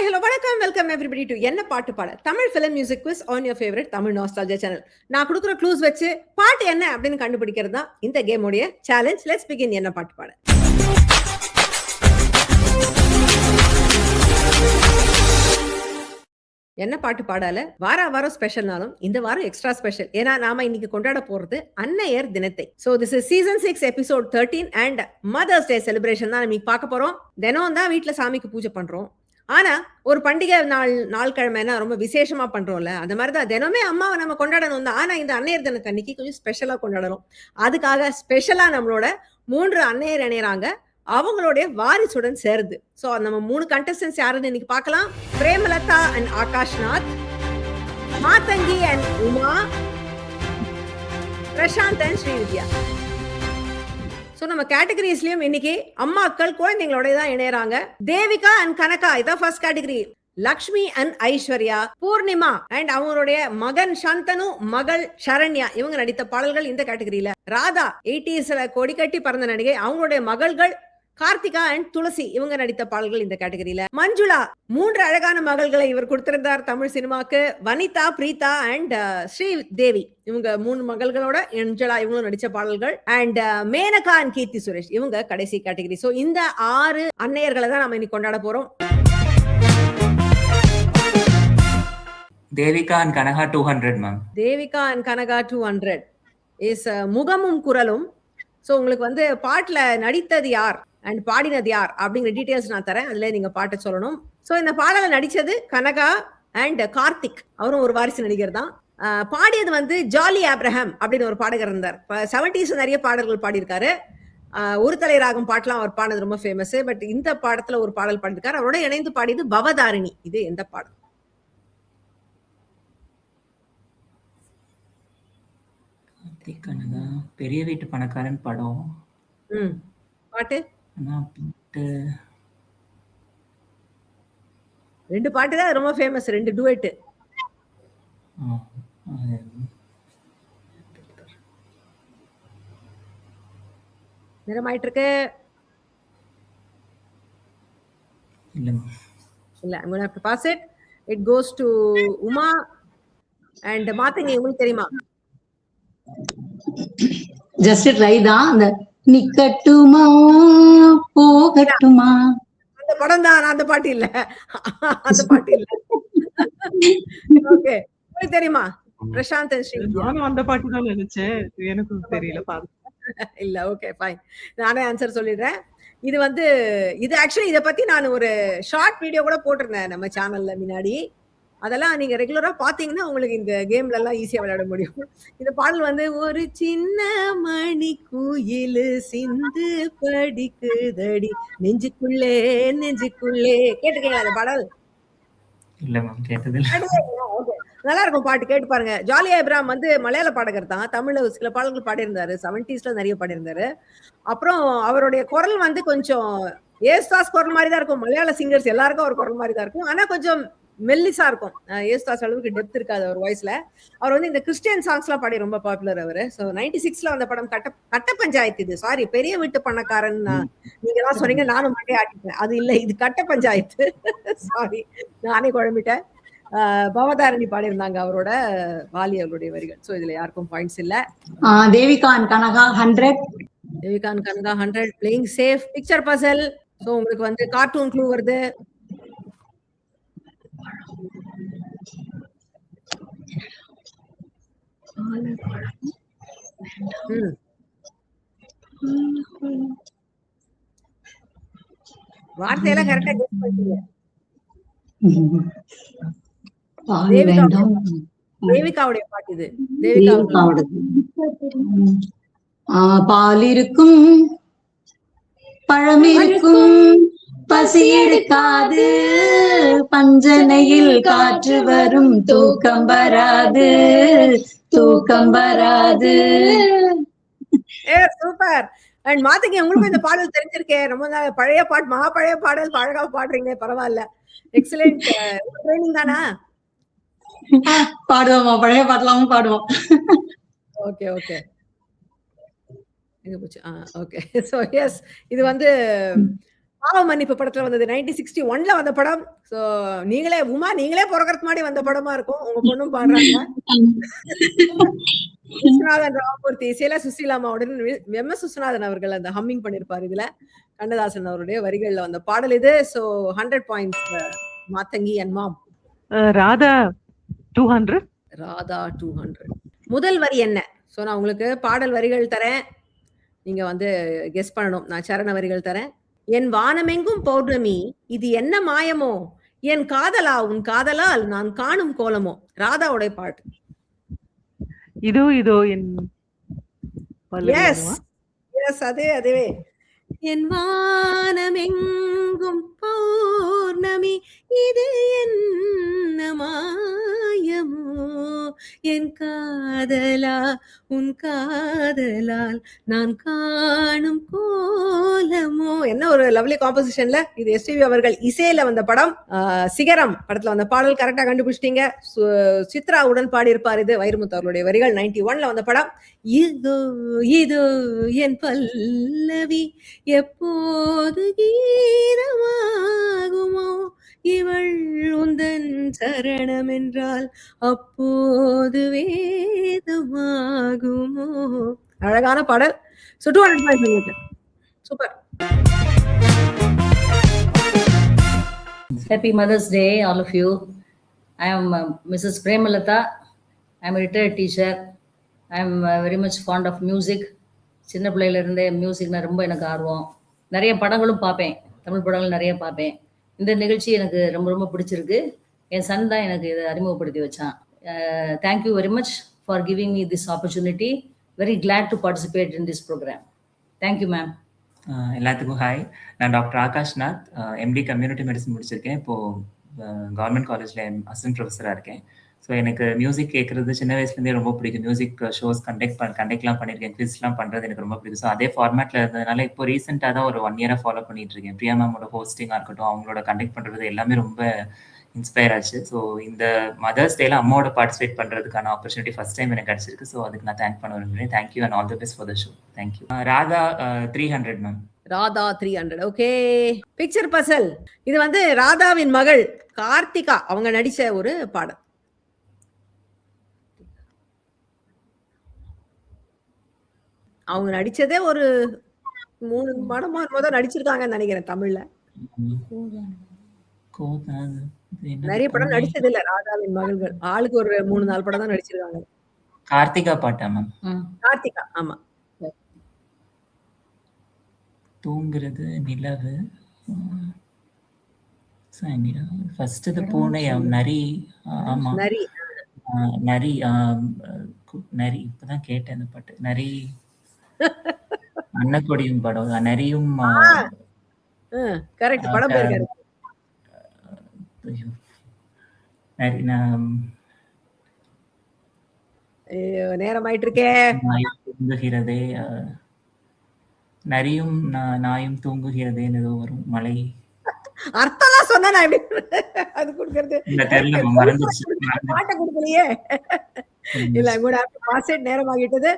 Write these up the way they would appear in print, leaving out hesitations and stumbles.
hello, welcome everybody to என்ன பாட்டு பாட Tamil film music quiz on your favorite Tamil nostalgia channel. நான் கொடுக்குற clues வச்சு பாட்டு என்ன அப்படின்னு கண்டுபிடிக்கிறது தான் இந்த கேமோடைய சேலஞ்ச். லெட்ஸ் பிகின் என்ன பாட்டு பாட. என்ன பாட்டு பாடால வாரம் ஸ்பெஷல்னாலும் இந்த வாரம் எக்ஸ்ட்ரா ஸ்பெஷல். ஏன்னா நாம இன்னைக்கு கொண்டாட போறது அன்னையர் தினத்தை. So this is season 6 episode 13 and Mother's Day celebration தான் நம்ம பார்க்க போறோம். தினம் தான் வீட்டுல சாமிக்கு பூஜை பண்றோம். ஆனா ஒரு பண்டிகை நாள் கிழமைனா ரொம்ப விசேஷமா பண்றோம்ல, அந்த மாதிரிதான் தினமே அம்மாவை நம்ம கொண்டாடணும் தான். ஆனா இந்த அன்னையர் தினத்தை அன்னைக்கு கொஞ்சம் ஸ்பெஷலா கொண்டாடணும். அதுக்காக ஸ்பெஷலா நம்மளோட 3 அன்னையர் இணையறாங்க, அவங்களுடைய வாரிசுடன் சேருது. சோ நம்ம 3 கண்டஸ்டன்ஸ் யாருன்னு இன்னைக்கு பார்க்கலாம். Premalatha and Akashnath, Mathangi and Uma, Prashanth and Srividya. So நம்ம கேட்டகரிஸ்லயும் இன்னைக்கு அம்மாக்கள் குழந்தைங்களோட தான் இணையறாங்க. தேவிகா அண்ட் கனகா இதான் first category. Lakshmi and Aishwarya, Poornima and அவங்களுடைய மகன் சந்தனு, மகள் சரண்யா இவங்க நடித்த பாடல்கள் இந்த கேட்டகரியில. ராதா 80ஸ்ல கொடி கட்டி பறந்த நடிகை, அவங்களுடைய மகள்கள் கார்த்திகா அண்ட் துளசி இவங்க நடித்த பாடல்கள் இந்த கேட்டகரியில. மஞ்சுளா 3 அழகான மகள்களை இவர் கொடுத்திருந்தார் தமிழ் சினிமாக்கு. வனிதா, பிரீதா அண்ட் ஸ்ரீ தேவி இவங்க 3 மகள்களோட மஞ்சுளா இவங்களும் நடிச்ச பாடல்கள். அண்ட் மேனகா அண்ட் கீர்த்தி சுரேஷ் இவங்க கடைசி கேட்டகரி. சோ இந்த 6 அன்னையர்களை தான் நம்ம இன்னைக்கு கொண்டாட போறோம். Devika and Kanaka 200 ma'am. Devika and Kanaka 200 is முகமும் குரலும். சோ உங்களுக்கு பாட்டுல நடித்தது யார் அண்ட் பாடினது யார் அப்படிங்கிற டீடைல்ஸ் நான் தரேன். அதுல நீங்க பாட்டை சொல்லணும். சோ இந்த பாடலை நடிச்சது கனகா அண்ட் கார்த்திக், அவரும் ஒரு வாரிசு நடிகர் தான். பாடியது ஜாலி ஆப்ரஹாம் அப்படின்னு ஒரு பாடகர் இருந்தார். 70s நிறைய பாடல்கள் பாடியிருக்காரு. ஒரு தலை ராகம் பாட்டெல்லாம் அவர் பாடினது ரொம்ப ஃபேமஸ். பட் இந்த பாடத்துல ஒரு பாடல் பாடியிருக்காரு. அவரோட இணைந்து பாடியது பவதாரிணி. இது எந்த பாடல்? கனகா பெரிய வீட்டு பணக்காரன் படம். பாட்டு 2 பாட்டு தான் ரொம்ப ஃபேமஸ், 2 டுவெட். நேரமாயிட்டு இருக்கு. இல்ல, I'm going to have to pass it. It goes to Uma and Matangi. உங்களுக்கு தெரியுமா? ஜஸ்ட் ட்ரை தான். அந்த நிக்கட்டுமா போகட்டுமா அந்த படம் தான். அந்த பாட்டு இல்ல, அந்த பாட்டு இல்ல. ஓகே, உங்களுக்கு தெரியுமா? பிரசாந்த் நானும் அந்த பாட்டு தான் நினைச்சேன், எனக்கு தெரியல. இல்ல, ஓகே ஃபைன், நானே ஆன்சர் சொல்லிடுறேன். இது ஆக்சுவலி இத பத்தி நான் ஒரு ஷார்ட் வீடியோ கூட போட்டிருந்தேன் நம்ம சேனல்ல முன்னாடி. அதெல்லாம் நீங்க ரெகுலரா பாத்தீங்கன்னா உங்களுக்கு இந்த கேம்ல எல்லாம் ஈஸியா விளையாட முடியும். இந்த பாடல் ஒரு சின்ன மணி குயிலு சிந்து படிக்குதடி நெஞ்சுக்குள்ளே நெஞ்சுக்குள்ளே. கேட்டுக்கீங்களா அந்த பாடல்? இல்ல மேம், கேட்டதில்ல. நல்லா இருக்கும் பாட்டு, கேட்டு பாருங்க. ஜாலி ஆப்ரஹாம் மலையாள பாடகர் தான். தமிழ்ல சில பாடல்கள் பாடியிருந்தாரு, 70ஸ்ல நிறைய பாடியிருந்தாரு. அப்புறம் அவருடைய குரல் கொஞ்சம் ஏசுதாஸ் குரல் மாதிரி தான் இருக்கும். மலையாள சிங்கர்ஸ் எல்லாருக்கும் ஒரு குரல் மாதிரி தான் இருக்கும். ஆனா கொஞ்சம் மெல்லிசா இருக்கும். ஏசுதாஸ் அளவுக்கு டெப்த் இருக்காது அவர் வாய்ஸ்ல. அவர் இந்த கிறிஸ்டியன் சாங்ஸ் எல்லாம் பாடி ரொம்ப பாப்புலர் அவரு. சோ 96ல வந்த படம் கட்ட பஞ்சாயத்து. இது சாரி, பெரிய வீட்டு பணக்காரன் நீங்க எல்லாம் சொன்னீங்க, நானும் மட்டும் ஆட்டிட்டேன். அது இல்ல, இது கட்ட பஞ்சாயத்து. சாரி, நானே குழம்பிட்டேன். பவதாரணி பாடி இருந்தாங்க அவரோட, வாலி அவருடைய வரிகள். சோ இதுல யாருக்கும் பாயிண்ட்ஸ் இல்ல. Devika and Kanaka 100. Devika and Kanaka 100. Playing safe. Picture Basil. So உங்களுக்கு கார்ட்டூன் க்ளூ வருது. வார்த்தையெல்லாம் கரெக்டா கெஸ் பண்ணிட்டீங்க. தேவிகாவுடைய பாட்டு இது. தேவிகாவோட பால் இருக்கும் பழம் இருக்கும் பசி எடுக்காது, பஞ்சனையில் காற்று வரும் தூக்கம் வராது, தூக்கம் வராது. சூப்பர். அண்ட் மாதங்கி, உங்களுக்கு இந்த பாடல் தெரிஞ்சிருக்கேன். ரொம்ப பழைய பாட்டு, மகா பழைய பாடல், அழகா பாடுறீங்க, பரவாயில்ல. எக்ஸலென்ட். ட்ரைனிங் தானா? பாடுவோமா, பழைய பாட்டெல்லாம் பாடுவோம். Okay okay okay. So yes, இது பாவ மன்னிப்பு படத்துல வந்தது 1961ல வந்த படம். சோ நீங்களே நீங்களே பிறக்கறதுக்கு முன்னாடி வந்த படமா இருக்கும். உங்க பொண்ணும் பாடுறாங்க. விஸ்வநாதன் ராமமூர்த்தி இசையில சுசீலாமாவுடன் எம்.எஸ். விஸ்வநாதன் அவர்கள் அந்த ஹம்மிங் பண்ணிருப்பாரு இதுல. கண்ணதாசன் அவருடைய வரிகள்ல வந்த பாடல் இது. So 100 points Mathangi and mom. Radha 200. Radha 200. முதல் வரி என்ன? சோ நான் உங்களுக்கு பாடல் வரிகள் தரேன். நீங்க வந்து கெஸ் பண்ணணும். நான் சரண வரிகள் தரேன். என் வானமெங்கும் பௌர்ணமி, இது என்ன மாயமோ, என் காதலா உன் காதலால் நான் காணும் கோலமோ. ராதாவுடைய பாட்டு. இதோ என் எஸ் எஸ் அதுவே. என் வானமெங்கும் பௌர்ணமி, இது என்ன மாயமோ, என் காதலா உன் காதலால் நான் காணும் கோலமோ. என்ன ஒரு லவ்லி காம்போசிஷன்ல. இது எஸ்டிவி அவர்கள் இசையில வந்த படம். சிகரம் படத்துல வந்த பாடல் கரெக்டா கண்டுபிடிச்சிட்டீங்க. சித்ராவுடன் பாடி இருப்பார். இது வைரமுத்து அவர்களுடைய வரிகள். 91ல வந்த படம். இதோ என் பல்லவி எப்போது கீதமாகுமோ, இவள் உந்தன் சரணம் என்றால் அப்போது வேதமாகுமோ. அழகான பாடல். So 200 points. Super. Happy Mother's Day, all of you. I am Mrs. Premalata. I am a retired teacher. I am very much fond of music. சின்ன பிள்ளையில இருந்தே மியூசிக்னா ரொம்ப எனக்கு ஆர்வம். நிறைய படங்களும் பார்ப்பேன். தமிழ் படங்கள் நிறைய பார்ப்பேன். இந்த நிகழ்ச்சி எனக்கு ரொம்ப ரொம்ப பிடிச்சிருக்கு. என் சன் தான் எனக்கு இதை அறிமுகப்படுத்தி வச்சான். Thank you very much for giving me this opportunity. Very glad to participate in this programme. Thank you ma'am. எல்லாத்துக்கும் ஹாய். நான் doctor Akashnath, MD community medicine முடிச்சிருக்கேன். இப்போது கவர்மெண்ட் காலேஜில் அசிஸ்டன்ட் ப்ரொஃபஸராக இருக்கேன். ஸோ எனக்கு மியூசிக் கேட்குறது சின்ன வயசுலேருந்தே ரொம்ப பிடிக்கும். மியூசிக் ஷோஸ் கண்டக்ட்லாம் பண்ணியிருக்கேன். குவிஸ்லாம் பண்ணுறது எனக்கு ரொம்ப பிடிக்கும். ஸோ அதே ஃபார்மேட்டில் இருந்ததுனால இப்போ ரீசெண்டாக தான் ஒரு 1 இயராக ஃபாலோ பண்ணிட்டு இருக்கேன். பிரியா மேமோட ஹோஸ்டிங்காக இருக்கட்டும், அவங்களோட கண்டக்ட் பண்ணுறது எல்லாமே ரொம்ப இன்ஸ்பயர் ஆச்சு. ஸோ இந்த மதர்ஸ் டேல அம்மாவோட பார்ட்டிசிபேட் பண்ணுறதுக்கான ஆப்பர்ச்சுனிட்டி ஃபர்ஸ்ட் டைம் எனக்கு கிடச்சிருக்கு. ஸோ அதுக்கு நான் தேங்க் பண்ண விரும்புகிறேன். Thank you and all the best for the show. Thank you. Radha 300 ma'am. Radha 300. Okay. Picture Basil. இது வந்து ராதாவின் மகள் கார்த்திகா அவங்க நடிச்ச ஒரு பாடல். அவங்க நடிச்சதே ஒரு 3 படமா தான் நடிச்சிருக்காங்கன்னு நினைக்கிறேன் தமிழ்ல. நிறைய படம் நடிச்சது இல்ல ராதாவின் மகள்கள். ஆளுக்கு ஒரு 3-4 படம் தான் நடிச்சிருக்காங்க. கார்த்திகா பாட்டா மேம்? கார்த்திகா, ஆமா. தூங்குறது நிலவு, ஃபர்ஸ்ட் இது பூனை, நரி. ஆமா நரி. நரி நரி இப்பதான் கேட்டேன் அந்த பாட்டு. நரி அன்னக்கொடியும் படம். நரியும் கரெக்ட். படம் பேர் கரெக்ட். நரி நேரம் ஆயிட்டு இருக்கே. தூங்குகிறதே, நரியும் நாயும் தூங்குகிறதேன்னு ஏதோ வரும். மலை அர்த்தம்லாம் சொன்னா நான் எப்படி அது கொடுக்கறது? பாட்டை கொடுக்கலையே. இல்ல கூட பாசேட் நேரம் ஆகிட்டது.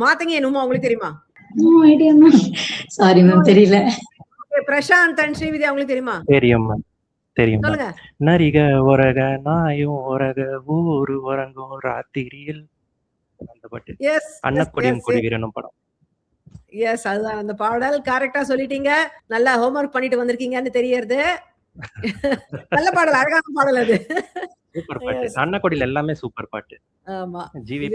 மாத்தங்க என்னமோ உங்களுக்கு தெரியுமா? சாரி மேம், தெரியல. பிரசாந்த் அண்ட் ஸ்ரீவித்யா உங்களுக்கு தெரியுமா? தெரியும் மேம், தெரியும். சொல்லுங்க. நரிக ஒரக நாயும் ஒரக ஊரு உறங்கும் ராத்திரியில், அந்த பாட்டு. எஸ், அன்னக்கொடியும் கொடிவீரனும் படம். எஸ், அதுதான் அந்த பாடல். கரெக்டா சொல்லிட்டீங்க. நல்லா ஹோம்வொர்க் பண்ணிட்டு வந்திருக்கீங்கன்னு தெரியறது. நல்ல பாடல், அழகான பாடல் அது. சூப்பர் பாட்டு. அன்னக்கொடியில எல்லாமே சூப்பர் பாட்டு. ஆமா. ஜிவி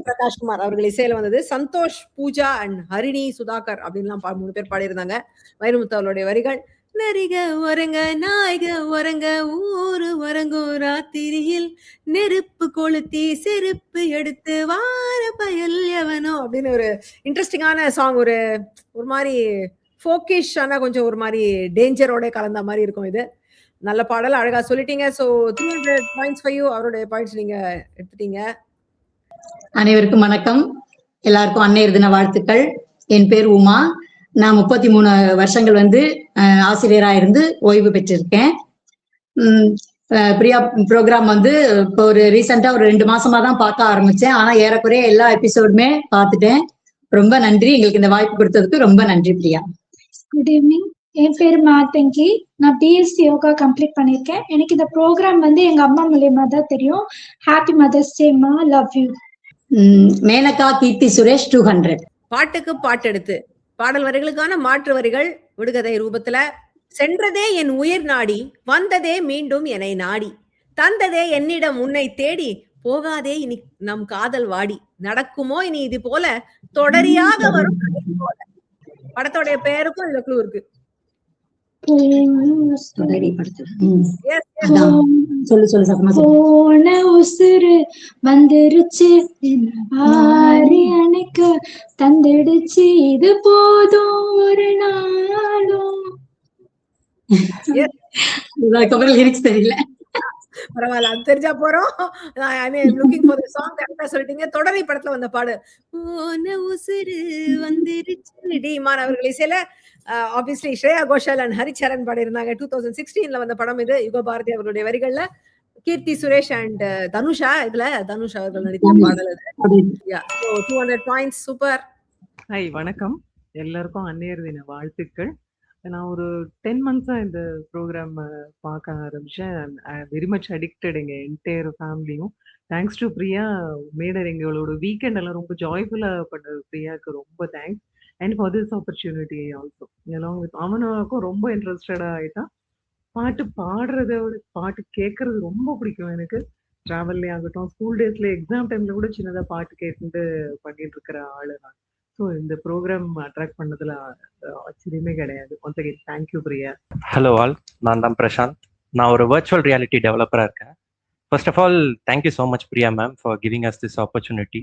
பிரகாஷ் குமார் அவர்கள் இசையில வந்தது. சந்தோஷ், பூஜா அண்ட் ஹரிணி சுதாகர் அப்படின்லாம் 3 பேர் பாடியிருந்தாங்க. வைரமுத்து அவர்களுடைய வரிகள். நரிக ஒரங்க நாய்க ஒரங்க ஊரு உறங்கும் ராத்திரியில், நெருப்பு கொளுத்தி செருப்பு எடுத்து வார பயல் எவனோ அப்படின்னு ஒரு இன்ட்ரெஸ்டிங்கான சாங். ஒரு மாதிரி ஃபோக்கிஷ், ஆனா கொஞ்சம் ஒரு மாதிரி டேஞ்சரோட கலந்த மாதிரி இருக்கும் இது. நல்ல பாடல், அழகா சொல்லிட்டீங்க. So 300 points for you. அவருடைய பாயிண்ட்ஸ் நீங்க எடுத்துட்டீங்க. அனைவருக்கும் வணக்கம். எல்லாருக்கும் அன்னையர் தின வாழ்த்துக்கள். என் பேர் உமா. நான் 33 வருஷங்கள் ஆசிரியரா இருந்து ஓய்வு பெற்றிருக்கேன். பிரியா ப்ரோக்ராம் இப்போ ஒரு ரீசெண்டா ஒரு 2 மாசமா தான் பார்க்க ஆரம்பிச்சேன். ஆனா ஏறக்குறைய எல்லா எபிசோடுமே பார்த்துட்டேன். ரொம்ப நன்றி. எங்களுக்கு இந்த வாய்ப்பு கொடுத்ததுக்கு ரொம்ப நன்றி பிரியா. Good evening. என் பேர் மேட் வெங்கி. நான் பிஎஸ்சி யோகா கம்ப்ளீட் பண்ணியிருக்கேன். எனக்கு இந்த ப்ரோக்ராம் வந்து எங்க அம்மா மூலியமா தான் தெரியும். ஹாப்பி மதர்ஸ் டேமா, லவ் யூ. மேனகா கீர்த்தி சுரேஷ் 200. பாட்டுக்கு பாட்டெடுத்து பாடல் வரிகளுக்கான மாற்று வரிகள் விடுகதை ரூபத்துல. சென்றதே என் உயிர் நாடி, வந்ததே மீண்டும் என்னை நாடி, தந்ததே என்னிடம் உன்னை தேடி, போகாதே இனி நம் காதல் வாடி, நடக்குமோ இனி இது போல, தொடரியாக வரும் கதை போல. படத்தோடைய பெயருக்கும் இதுல க்ளூ இருக்கு. தொடரி படத்துல. Yes, yes. அதான். சொல்லு சத்தமா சொல்லு. போன உசுறு வந்துருச்சு, ஆரி அணைக்க தந்துடுச்சு, இது போதும் ஒரு நாளும். Yes. அதுக்கப்புறம் லிரிக்ஸ் தெரியல. பரவாயில்ல, அது தெரிஞ்சா போறோம். Looking for the song. கரெக்டா சொல்லிட்டீங்க. தொடரி படத்துல வந்த பாடு போன உசுறு வந்துருச்சு. டி இமான் அவர்கள் இசையில ஆப்வியஸ்லி ஸ்ரேயா கோஷல் அண்ட் ஹரிச்சரன் பாடியிருந்தாங்க. 2016ல வந்த படம் இது. யுக பாரதி அவர்களுடைய வரிகள்ல கீர்த்தி சுரேஷ் அண்ட் தனுஷா, இதுல தனுஷ் அவர்கள் நடித்த பாடல் அது. 200 பாயிண்ட்ஸ். சூப்பர். ஹாய், வணக்கம். எல்லாருக்கும் அன்னையர் தின வாழ்த்துக்கள். நான் ஒரு 10 மந்த்ஸா இந்த ப்ரோக்ராம் பார்க்க ஆரம்பிச்சேன். வெரி மச் அடிக்டட் எங்க என்டையர் ஃபேமிலியும். Thanks to Priya matter. எங்களோட வீக்கெண்ட் எல்லாம் ரொம்ப ஜாய்ஃபுல்லா பண்ண பிரியாவுக்கு ரொம்ப thanks. And for this opportunity also. Along with அவனுக்கும் ரொம்ப இன்ட்ரெஸ்டடா ஆயிட்டான். பாட்டு பாடுறத விட பாட்டு கேட்கறது ரொம்ப பிடிக்கும் எனக்கு. டிராவல்லே ஆகட்டும், ஸ்கூல் டேஸ்ல, எக்ஸாம் டைம்ல கூட சின்னதா பாட்டு கேட்டுட்டு பண்ணிட்டு இருக்கிற ஆளு நான். ஸோ இந்த ப்ரோக்ராம் அட்ராக்ட் பண்ணதுல ஆச்சரியமே கிடையாது. Once again thank you Priya. Hello all, நான் தான் பிரசாந்த். நான் ஒரு வர்ச்சுவல் ரியாலிட்டி டெவலப்பராக இருக்கேன். First of all thank you so much Priya ma'am for giving us this opportunity.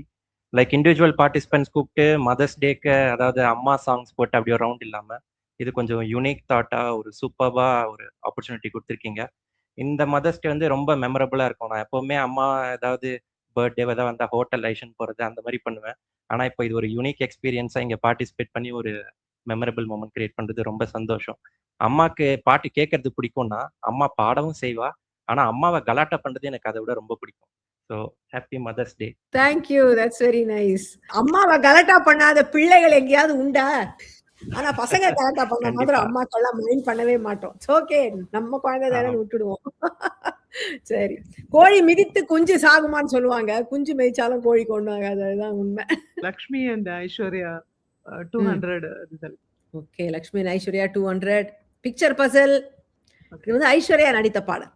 Like individual participants கூப்பிட்டு மதர்ஸ் டேக்கு, அதாவது அம்மா சாங்ஸ் போட்டு அப்படி ஒரு ரவுண்ட் இல்லாமல் இது கொஞ்சம் யூனிக் தாட்டாக ஒரு சூப்பராக ஒரு ஆப்பர்ச்சுனிட்டி கொடுத்துருக்கீங்க. இந்த மதர்ஸ் டே வந்து ரொம்ப மெமரபுளாக இருக்கும். நான் எப்போவுமே அம்மா ஏதாவது பர்த்டே ஏதாவது வந்தால் ஹோட்டல் லைஷன் போகிறது அந்த மாதிரி பண்ணுவேன். ஆனால் இப்போ இது ஒரு யூனிக் எக்ஸ்பீரியன்ஸாக இங்கே பார்ட்டிசிபேட் பண்ணி ஒரு மெமரபிள் மூமெண்ட் கிரியேட் பண்ணுறது ரொம்ப சந்தோஷம். அம்மாவுக்கு பாட்டு கேட்கறது பிடிக்கும்னா அம்மா பாடவும் செய்வா, ஆனால் அம்மாவை கலாட்டா பண்ணுறது எனக்கு அதை விட ரொம்ப பிடிக்கும். So happy mother's day. Thank you, that's very nice. அம்மாவை கலட்டா பண்ணாத பிள்ளைகள் எங்கேயாவது உண்டா? ஆனா பசங்க கலட்டா பண்ண மாதிரி அம்மாக்கெல்லாம் மைண்ட் பண்ணவே மாட்டோம். ஓகே, நம்ம குழந்தை தானே விட்டுடுவோம். சரி, கோழி மிதித்து குஞ்சு சாகுமான்னு சொல்லுவாங்க. குஞ்சு மேய்ச்சாலும் கோழி கொண்டு ஆகாது, அதுதான் உண்மை. Lakshmi and Aishwarya 200 result. Okay, Lakshmi and Aishwarya 200. Picture puzzle. இது வந்து ஐஸ்வர்யா நடித்த பாடல்.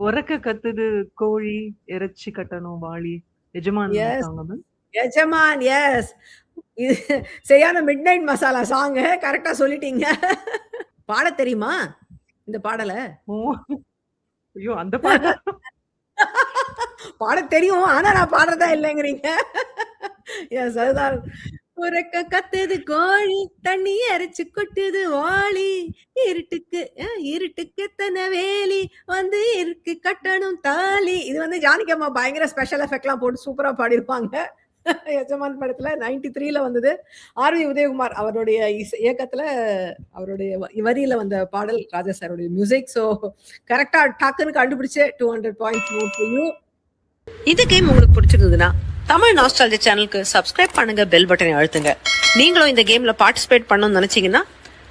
உறக்க கத்துது கோழி, இறைச்சி கட்டணும் வாளி. எஜமான் சாங். எஜமான், எஸ். இது சரியான மிட் நைட் மசாலா சாங். கரெக்டா சொல்லிட்டீங்க. பாட தெரியுமா இந்த பாடல? ஐயோ, அந்த பாடல் பாட தெரியும், ஆனா நான் பாடுறதா இல்லைங்கிறீங்க. எஸ், அதுதான். உறக்க கத்துது கோழி, தண்ணி அரைச்சு கொட்டுது வாளி, இருட்டுக்கு எத்தனை வேலி, வந்து இருக்கு கட்டணும் தாலி. இது வந்து ஜானகி அம்மா பயங்கர ஸ்பெஷல் எஃபெக்ட்லாம் போட்டு சூப்பரா பாடியிருப்பாங்க. எஜமான் படத்துல 93ல வந்தது. ஆர்வி உதயகுமார் அவருடைய இயக்கத்துல, அவருடைய வரியில வந்த பாடல், ராஜா சாருடைய மியூசிக். ஸோ கரெக்டா டக்குன்னு கண்டுபிடிச்சு 200 பாயிண்ட்ஸ். இது கேம் உங்களுக்கு பிடிச்சிருந்ததுன்னா தமிழ் நாஸ்டாலஜி சேனலுக்கு சப்ஸ்கிரைப் பண்ணுங்க, பெல் பட்டனை அழுத்துங்க. நீங்களும் இந்த கேம்ல பார்ட்டிசிபேட் பண்ணணும்னு நினைச்சீங்கன்னா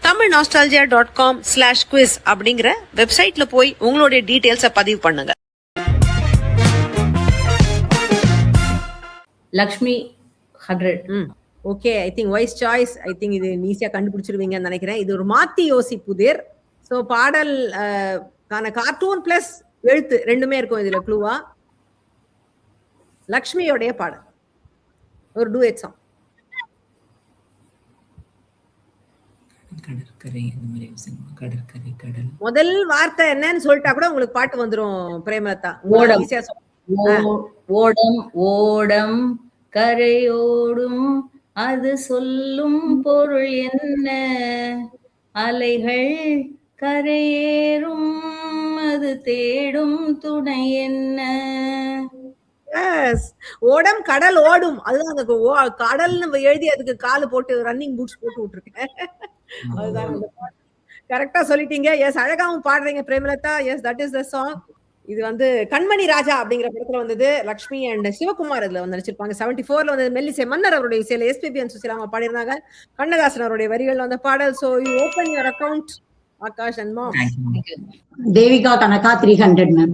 tamilnostalgia.com/quiz அப்படிங்கிற வெப்சைட்ல போய் உங்களுடைய டீடைல்ஸை பதிவு பண்ணுங்க. Lakshmi 100. Okay, I think wise choice. I think இது ஈஸியா கண்டுபிடிச்சிருவீங்கன்னு நினைக்கிறேன். இது ஒரு மாத்தி யோசி புதிர். ஸோ பாடல் கார்ட்டூன் பிளஸ் எழுத்து ரெண்டுமே இருக்கும் இதுல க்ளூவா. லக்ஷ்மியோடைய பாடல் ஒரு டூயட் சாங். முதல் வார்த்தை என்னன்னு சொல்லிட்டா கூட உங்களுக்கு பாட்டு வந்துரும். பிரேமலதா, ஈஸியா ஓடம் ஓடம் கரையோடும், அது சொல்லும் பொருள் என்ன, அலைகள் கரையேறும், அது தேடும் துணை என்ன. ஓடம் கடல் ஓடும், அதுதான் அந்த கடல்னு எழுதி அதுக்கு காலு போட்டு ரன்னிங் பூட்ஸ் போட்டு விட்டுருக்கேன். அதுதான் கரெக்டா சொல்லிட்டீங்க. எஸ், அழகாவும் பாடுறீங்க Premalatha. Yes, that is the song. இது வந்து கண்மணி ராஜா அப்படிங்கிற படத்துல வந்தது. லக்ஷ்மி அண்ட் சிவகுமார் இதுல வந்து நடிச்சிருப்பாங்க. 74ல வந்து மெல்லிசை மன்னர் அவருடைய இசையில எஸ்பிபி அண்ட் சுசிலா அவங்க பாடியிருந்தாங்க. கண்ணதாசன் அவருடைய வரிகள் வந்த பாடல். So you open your account Akash and mom. Thank you. Devika Kanaka 300 ma'am.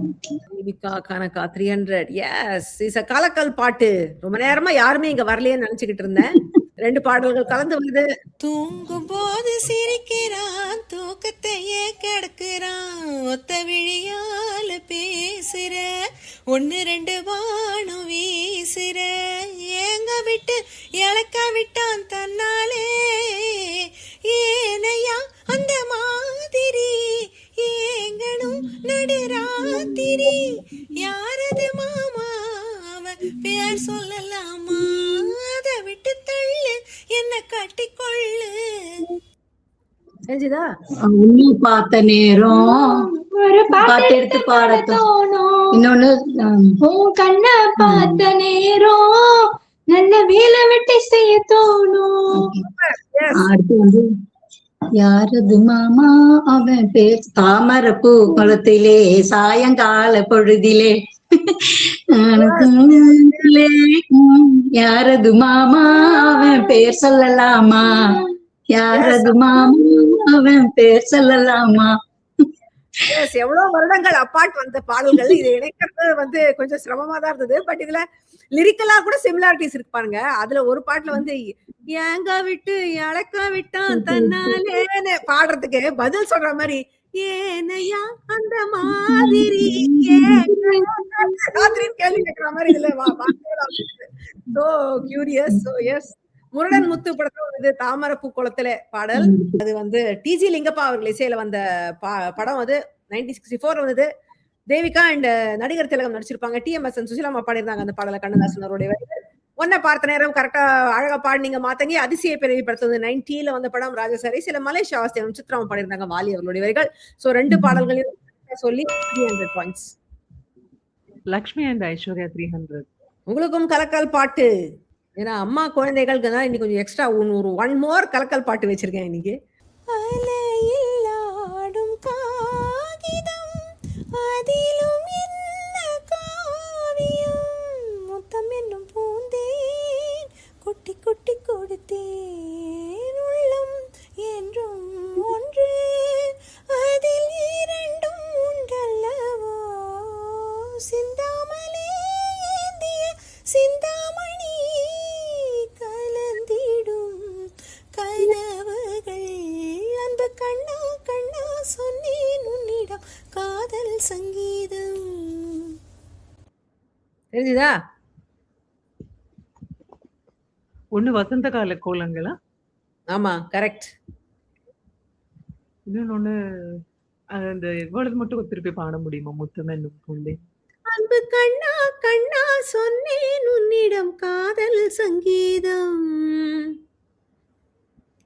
Deepika Kanaka 300. Yes, is a கலக்கல் பாட்டு. ரொம்ப நேரமா யாருமே இங்க வரலையேன்னு நினைச்சுக்கிட்டு இருந்தேன். 2 பாடல்கள் கலந்து வருது. தூங்கும் போது சிரிக்கிறான், தூக்கத்தையே கெடுக்கிறான், ஒத்த விழியால பேசுற, 1 2 வானம் வீசுற, ஏங்க விட்டு இழக்க விட்டான் தன்னாலே, ஏனையா அந்த மாதிரி ஏங்கணும் நடுராத்திரி, யாரது மாமா அவன் பேர் சொல்லலாமா, அதை விட்டு தள்ளு என்ன கட்டிக்கொள்ளு. தெரிஞ்சுதா? உன்னை பார்த்த நேரம் ஒரு பாட்டு எடுத்து பாடட்டும். தோணும், இன்னொன்னு உன் கண்ண பார்த்த நேரம் நல்ல வேலை வெட்டி செய்ய தோணும். அடுத்து வந்து யாரது மாமா அவன் பேர், தாமரப்பூ குளத்திலே சாயங்கால பொழுதிலே, யாரது மாமா அவன் பேர் சொல்லலாமா, யாரது மாமா அவன் பேர் சொல்லலாமா. எஸ், எவ்வளவு வருடங்கள் அப்பார்ட் வந்த பாடல்கள். இது இணைக்கிறது வந்து கொஞ்சம் சிரமமா தான் இருந்தது. பட் இதுல லிரிக்கலா கூட சிமிலாரிட்டிஸ் இருக்கு பாருங்க. அதுல ஒரு பாட்டுல வந்து ஏங்க விட்டு இழக்க விட்டான் தன்னாலேன்னு பாடுறதுக்கு பதில் சொல்ற மாதிரி, ஏனையா அந்த மாதிரி கேள்வி கேட்கிற மாதிரி இதுல சோ கியூரியஸ். சோ எஸ், முருடன் முத்து படத்துல வந்து தாமரப்பூ குளத்துல பாடல். அது வந்து டிஜி லிங்கப்பா அவர்கள் இசையில வந்த படம். அது 1964 வந்தது. தேவிகா அண்ட் நடிகர் திலகம் நடிச்சிருப்பாங்க. டிஎம்எஸ் சுசிலாமா பாடிருந்தாங்க அந்த பாடல. கண்ணதாசன் அவருடைய வரிகள். ஒன்ன பார்த்த நேரம் கரெக்டா அழகா பாடினீங்க மாத்தங்கி. அதிசய பிறவி படத்துல 90ல வந்த படம் ராஜசாரி. சில மலேசியா வாசியம் சித்ராம பாடிருந்தாங்க வாலி அவர்களுடைய வரிகள். சோ 2 பாடல்களையும் சொல்லி 300 பாயிண்ட்ஸ். லக்ஷ்மி அண்ட் ஐஸ்வர்யா 300. உங்களுக்கும் கலக்கல் பாட்டு. ஏன்னா அம்மா குழந்தைகளுக்கு தான் இன்னைக்கு கொஞ்சம் எக்ஸ்ட்ரா ஒரு 1 மோர் கலக்கல் பாட்டு வச்சிருக்கேன் இன்னைக்கு. அலையில் ஆடும் காகிதம், அதிலும் என்ன காவியம், முத்தம் என்னும் பூந்தேன் கொட்டி கொட்டி கொடுத்தேன், உள்ளம் என்றும் ஒன்று அதில் 2 உண்டல்லவோ, சிந்தாமலே ஏந்திய சிந்தாமணி கலந்திடும் கனவுகள், அன்பு கண்ணா கண்ணா சொன்னேன் உன்னிடம் காதல் சங்கீதம். தெரிஞ்சுதா? ஒண்ணு வசந்த கால கோலங்களா, ஆமா கரெக்ட். இன்னொன்னு அந்த இவ்வளவு மட்டும் திருப்பி பாட முடியுமா, முத்தம் என்னும் பூண்டே. அன்பு கண்ணா கண்ணா சொன்னேன் உன்னிடம் காதல் சங்கீதம்.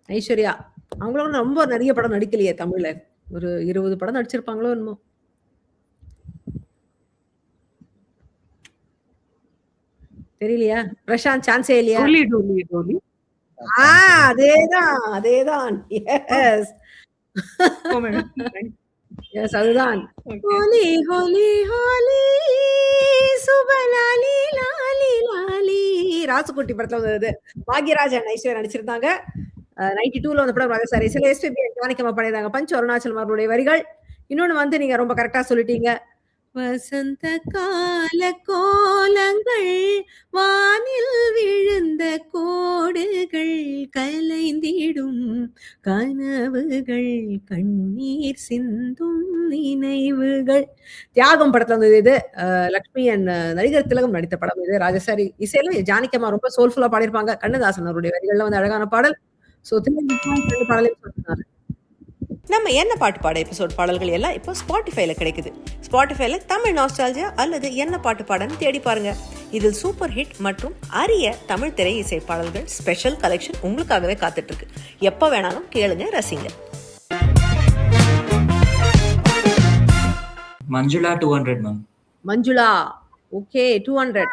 ஐஸ்வர்யா அவங்களும் ரொம்ப நிறைய படம் நடிக்கலையே தமிழ்ல. ஒரு 20 படம் நடிச்சிருப்பாங்களோ என்னமோ. தெரியலையா? பிரசாந்த் சான்ஸே இல்லையா? டோலி டோலி டோலி. அதேதான் அதேதான். எஸ் எஸ், அதுதான். ஹோலி ஹோலி ஹோலி சுபலாலி லாலி லாலி. ராசுகுட்டி படத்துல வந்தது. பாக்யராஜன் ஐஸ்வர்யா நடிச்சிருந்தாங்க. 92ல வந்த படம் ராஜசாரி. சில எஸ்பிபி ஜானகியம்மா பாடியிருந்தாங்க. பஞ்ச அருணாச்சலம் அவருடைய வரிகள். இன்னொன்னு வந்து நீங்க ரொம்ப கரெக்டா சொல்லிட்டீங்க. வசந்த கால கோலங்கள், வானில் விழுந்த கோடுகள், கலைந்திடும் கனவுகள், கண்ணீர் சிந்தும் நினைவுகள். தியாகம் படத்துல வந்தது இது. லக்ஷ்மி அண்ட் நடிகர் திலகம் நடித்த படம் இது. ராஜசாரி இசையில ஜானகியம்மா ரொம்ப சோல்ஃபுல்லா பாடியிருப்பாங்க. கண்ணதாசன் அவருடைய வரிகள்ல வந்து அழகான பாடல். சோ 3 பாடலையும் சொல்லிருந்தாரு. நம்ம என்ன பாட்டு பாட எபிசோட் பாடல்கள் எல்லாம் இப்போ ஸ்பாட்டிஃபைல கிடைக்குது. ஸ்பாட்டிஃபைல தமிழ் நாஸ்டால்ஜியா அல்லது என்ன பாட்டு பாடன்னு தேடி பாருங்க. இதில் சூப்பர் ஹிட் மற்றும் அரிய தமிழ் திரை இசை பாடல்கள் ஸ்பெஷல் கலெக்ஷன் உங்களுக்காகவே காத்துட்டு இருக்கு. எப்ப வேணாலும் கேளுங்க, ரசிங்க. Manjula 200 ma'am. Manjula okay 200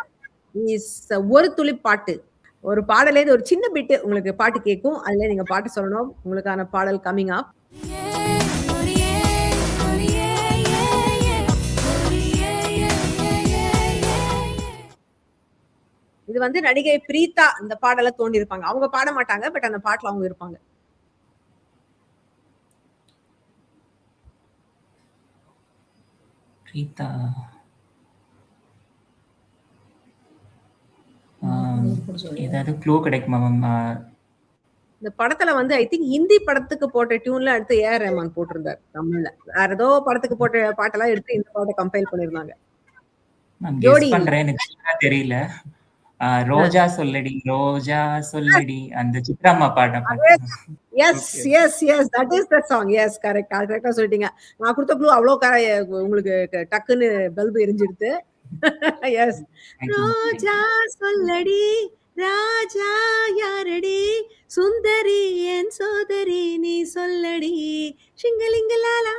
is ஒரு துளி பாட்டு. ஒரு பாடலே ஒரு சின்ன பிட்டு உங்களுக்கு பாட்டு கேட்கும். அதுல நீங்க பாட்டு சொல்லணும். உங்களுக்கான பாடல் coming up. Yeah, oh yeah, oh yeah, yeah, yeah, oh yeah. இது வந்து நடிகை பிரீதா இந்த பாடல தோண்டி இருப்பாங்க. அவங்க பாட மாட்டாங்க, பட் அந்த பாட்டுல அவங்க இருப்பாங்க. பிரீதா ஏதாவது க்ளூ கிடைக்குமா மேம்? இந்த படத்துல வந்து ஐ திங்க் ஹிந்தி படத்துக்கு போட்ட டியூன்ல எடுத்து ஏஆர் ரஹ்மான் போட்டிருந்தார் தமிழ்ல. வேற ஏதோ படத்துக்கு போட்ட பாட்டெல்லாம் எடுத்து இந்த பாட்டை கம்பைல் பண்ணிருந்தாங்க. நான் ஜோடி கெஸ் பண்றேன், எனக்கு சரியா தெரியல. ரோஜா சொல்லடி ரோஜா சொல்லடி அந்த சித்ராம்மா பாட்ட பாட்டு. Yes yes yes that is the song. Yes correct, கரெக்டா சொல்லிட்டீங்க. நான் கொடுத்த க்ளூ அவ்வளோ உங்களுக்கு டக்குன்னு பல்பு எரிஞ்சிடுது. எஸ் ரோஜா சொல்லடி ராஜா யாரடி சுந்தரி என் சோதரி நீ சொல்லடி சிங்கலிங்கலாலா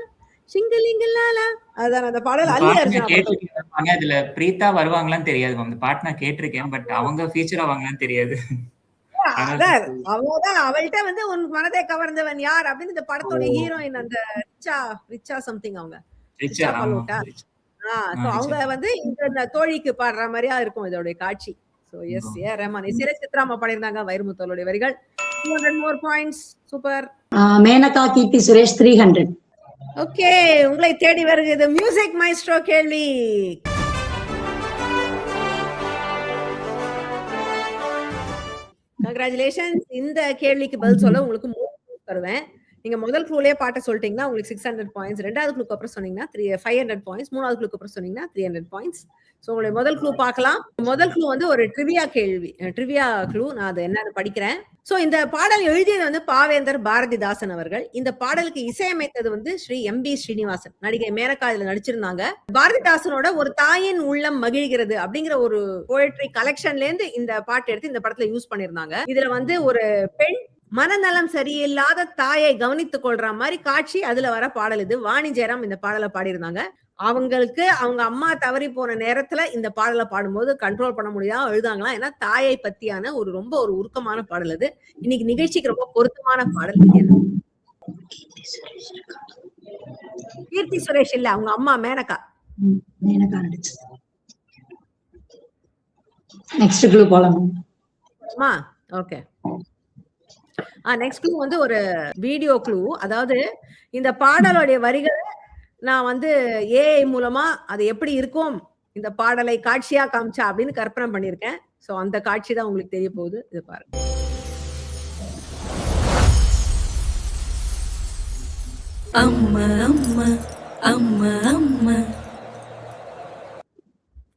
சிங்கலிங்கலாலா. அதான் அந்த பாடல் அல்லி அர்ஜுனா. ஆனா இதுல பிரீதா வருவாங்களான்னு தெரியாது மேம். இந்த பாட்டு நான் கேட்டிருக்கேன், பட் அவங்க ஃபீச்சர் ஆவாங்களான்னு தெரியாது. அவங்கதான் அவள்கிட்ட வந்து உன் மனதை கவர்ந்தவன் யார் அப்படின்னு இந்த படத்தோட ஹீரோயின் அந்த ரிச்சா சம்திங் அவங்க ரிச்சா பலோட்டா. அவங்க வந்து இந்த தோழிக்கு பாடுற மாதிரியா இருக்கும் இதோட காட்சி. So yes, yeah, ரஹ்மான் இசையில சித்ராமா பாடியிருந்தாங்க வைரமுத்துவோட வரிகள். 200 more points. Super. Maneka Keerthy Suresh 300. Okay, உங்களை தேடி வருகிறது மியூசிக் மைஸ்ட்ரோ கேள்வி. கங்க்ராச்சுலேஷன்ஸ். இந்த கேள்விக்கு பதில் சொல்ல உங்களுக்கு 3 clue தருவேன். நீங்க முதல் க்ளூலயே பாட்ட சொல்லிட்டீங்கன்னா உங்களுக்கு 600 பாயிண்ட்ஸ், ரெண்டாவது க்ளூக்கு அப்புறம் சொன்னீங்கன்னா 500 பாயிண்ட்ஸ், மூணாவது க்ளூக்கு அப்புறம் சொன்னீங்கன்னா 300 பாயிண்ட்ஸ். சோ உங்களுடைய முதல் க்ளூ பார்க்கலாம். முதல் க்ளூ வந்து ஒரு ட்ரிவியா கேள்வி, ட்ரிவியா க்ளூ. நான் அதை என்னன்னு படிக்கிறேன். சோ இந்த பாடல் எழுதியது வந்து பாவேந்தர் பாரதிதாசன் அவர்கள். இந்த பாடலுக்கு இசையமைத்தது வந்து ஸ்ரீ எம்பி ஸ்ரீனிவாசன். நடிகை மேனகா இதுல நடிச்சிருந்தாங்க. பாரதிதாசனோட ஒரு தாயின் உள்ளம் மகிழ்கிறது அப்படிங்கிற ஒரு போயட்ரி கலெக்ஷன்ல இருந்து இந்த பாட்டு எடுத்து இந்த படத்துல யூஸ் பண்ணிருந்தாங்க. இதுல வந்து ஒரு பெண் மனநலம் சரியில்லாத தாயை கவனித்துக் கொள்ற மாதிரி காட்சி அதுல வர பாடல் இது. வாணி ஜெயராம் இந்த பாடலை பாடியிருந்தாங்க. அவங்களுக்கு அவங்க அம்மா தவறி போன நேரத்துல இந்த பாடலை பாடும்போது கண்ட்ரோல் பண்ண முடியாம எழுதாங்களாம். ஏன்னா தாயை பத்தியான ரொம்ப ஒரு உருக்கமான பாடல் அது. இன்னைக்கு நிகழ்ச்சிக்கு ரொம்ப பொருத்தமான பாடல். கீர்த்தி சுரேஷ் இல்ல, அவங்க அம்மா மேனகா. நெக்ஸ்ட் க்ளூ போலாம். ஓகே, நெக்ஸ்ட் க்ளூ வந்து ஒரு வீடியோ க்ளூ. அதாவது இந்த பாடலுடைய வரிகளை நான் வந்து ஏஐ மூலமா அது எப்படி இருக்கும் இந்த பாடலை காட்சியா காமிச்சா அப்படின்னு கற்பனை பண்ணிருக்கேன். சோ அந்த காட்சி தான் உங்களுக்கு தெரிய போகுது. இது பாருங்க. அம்மா அம்மா அம்மா அம்மா.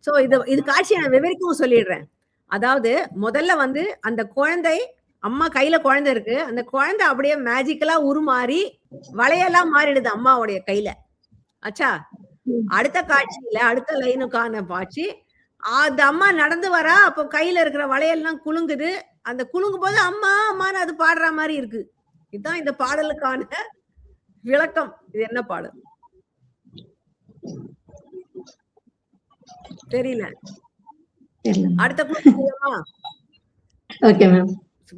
சோ இது காட்சியை நான் விவரிக்கவும் சொல்லிடுறேன். அதாவது முதல்ல வந்து அந்த குழந்தை, அம்மா கையில குழந்தை இருக்கு, அந்த குழந்தை அப்படியே மேஜிக்கலா உருமாறி வளையெல்லாம் மாறிடுது அம்மாவுடைய கையில. ஆச்சா, அடுத்த காட்சியில அடுத்த லைனுக்கான காட்சி, அந்த அம்மா நடந்து வரா, அப்போ கையில இருக்கிற வளையல்லாம் குலுங்குது. அந்த குலுங்கும் போது அம்மா அம்மான்னு அது பாடுற மாதிரி இருக்கு. இதுதான் இந்த பாடலுக்கான விளக்கம். இது என்ன பாடல் தெரியல. அடுத்த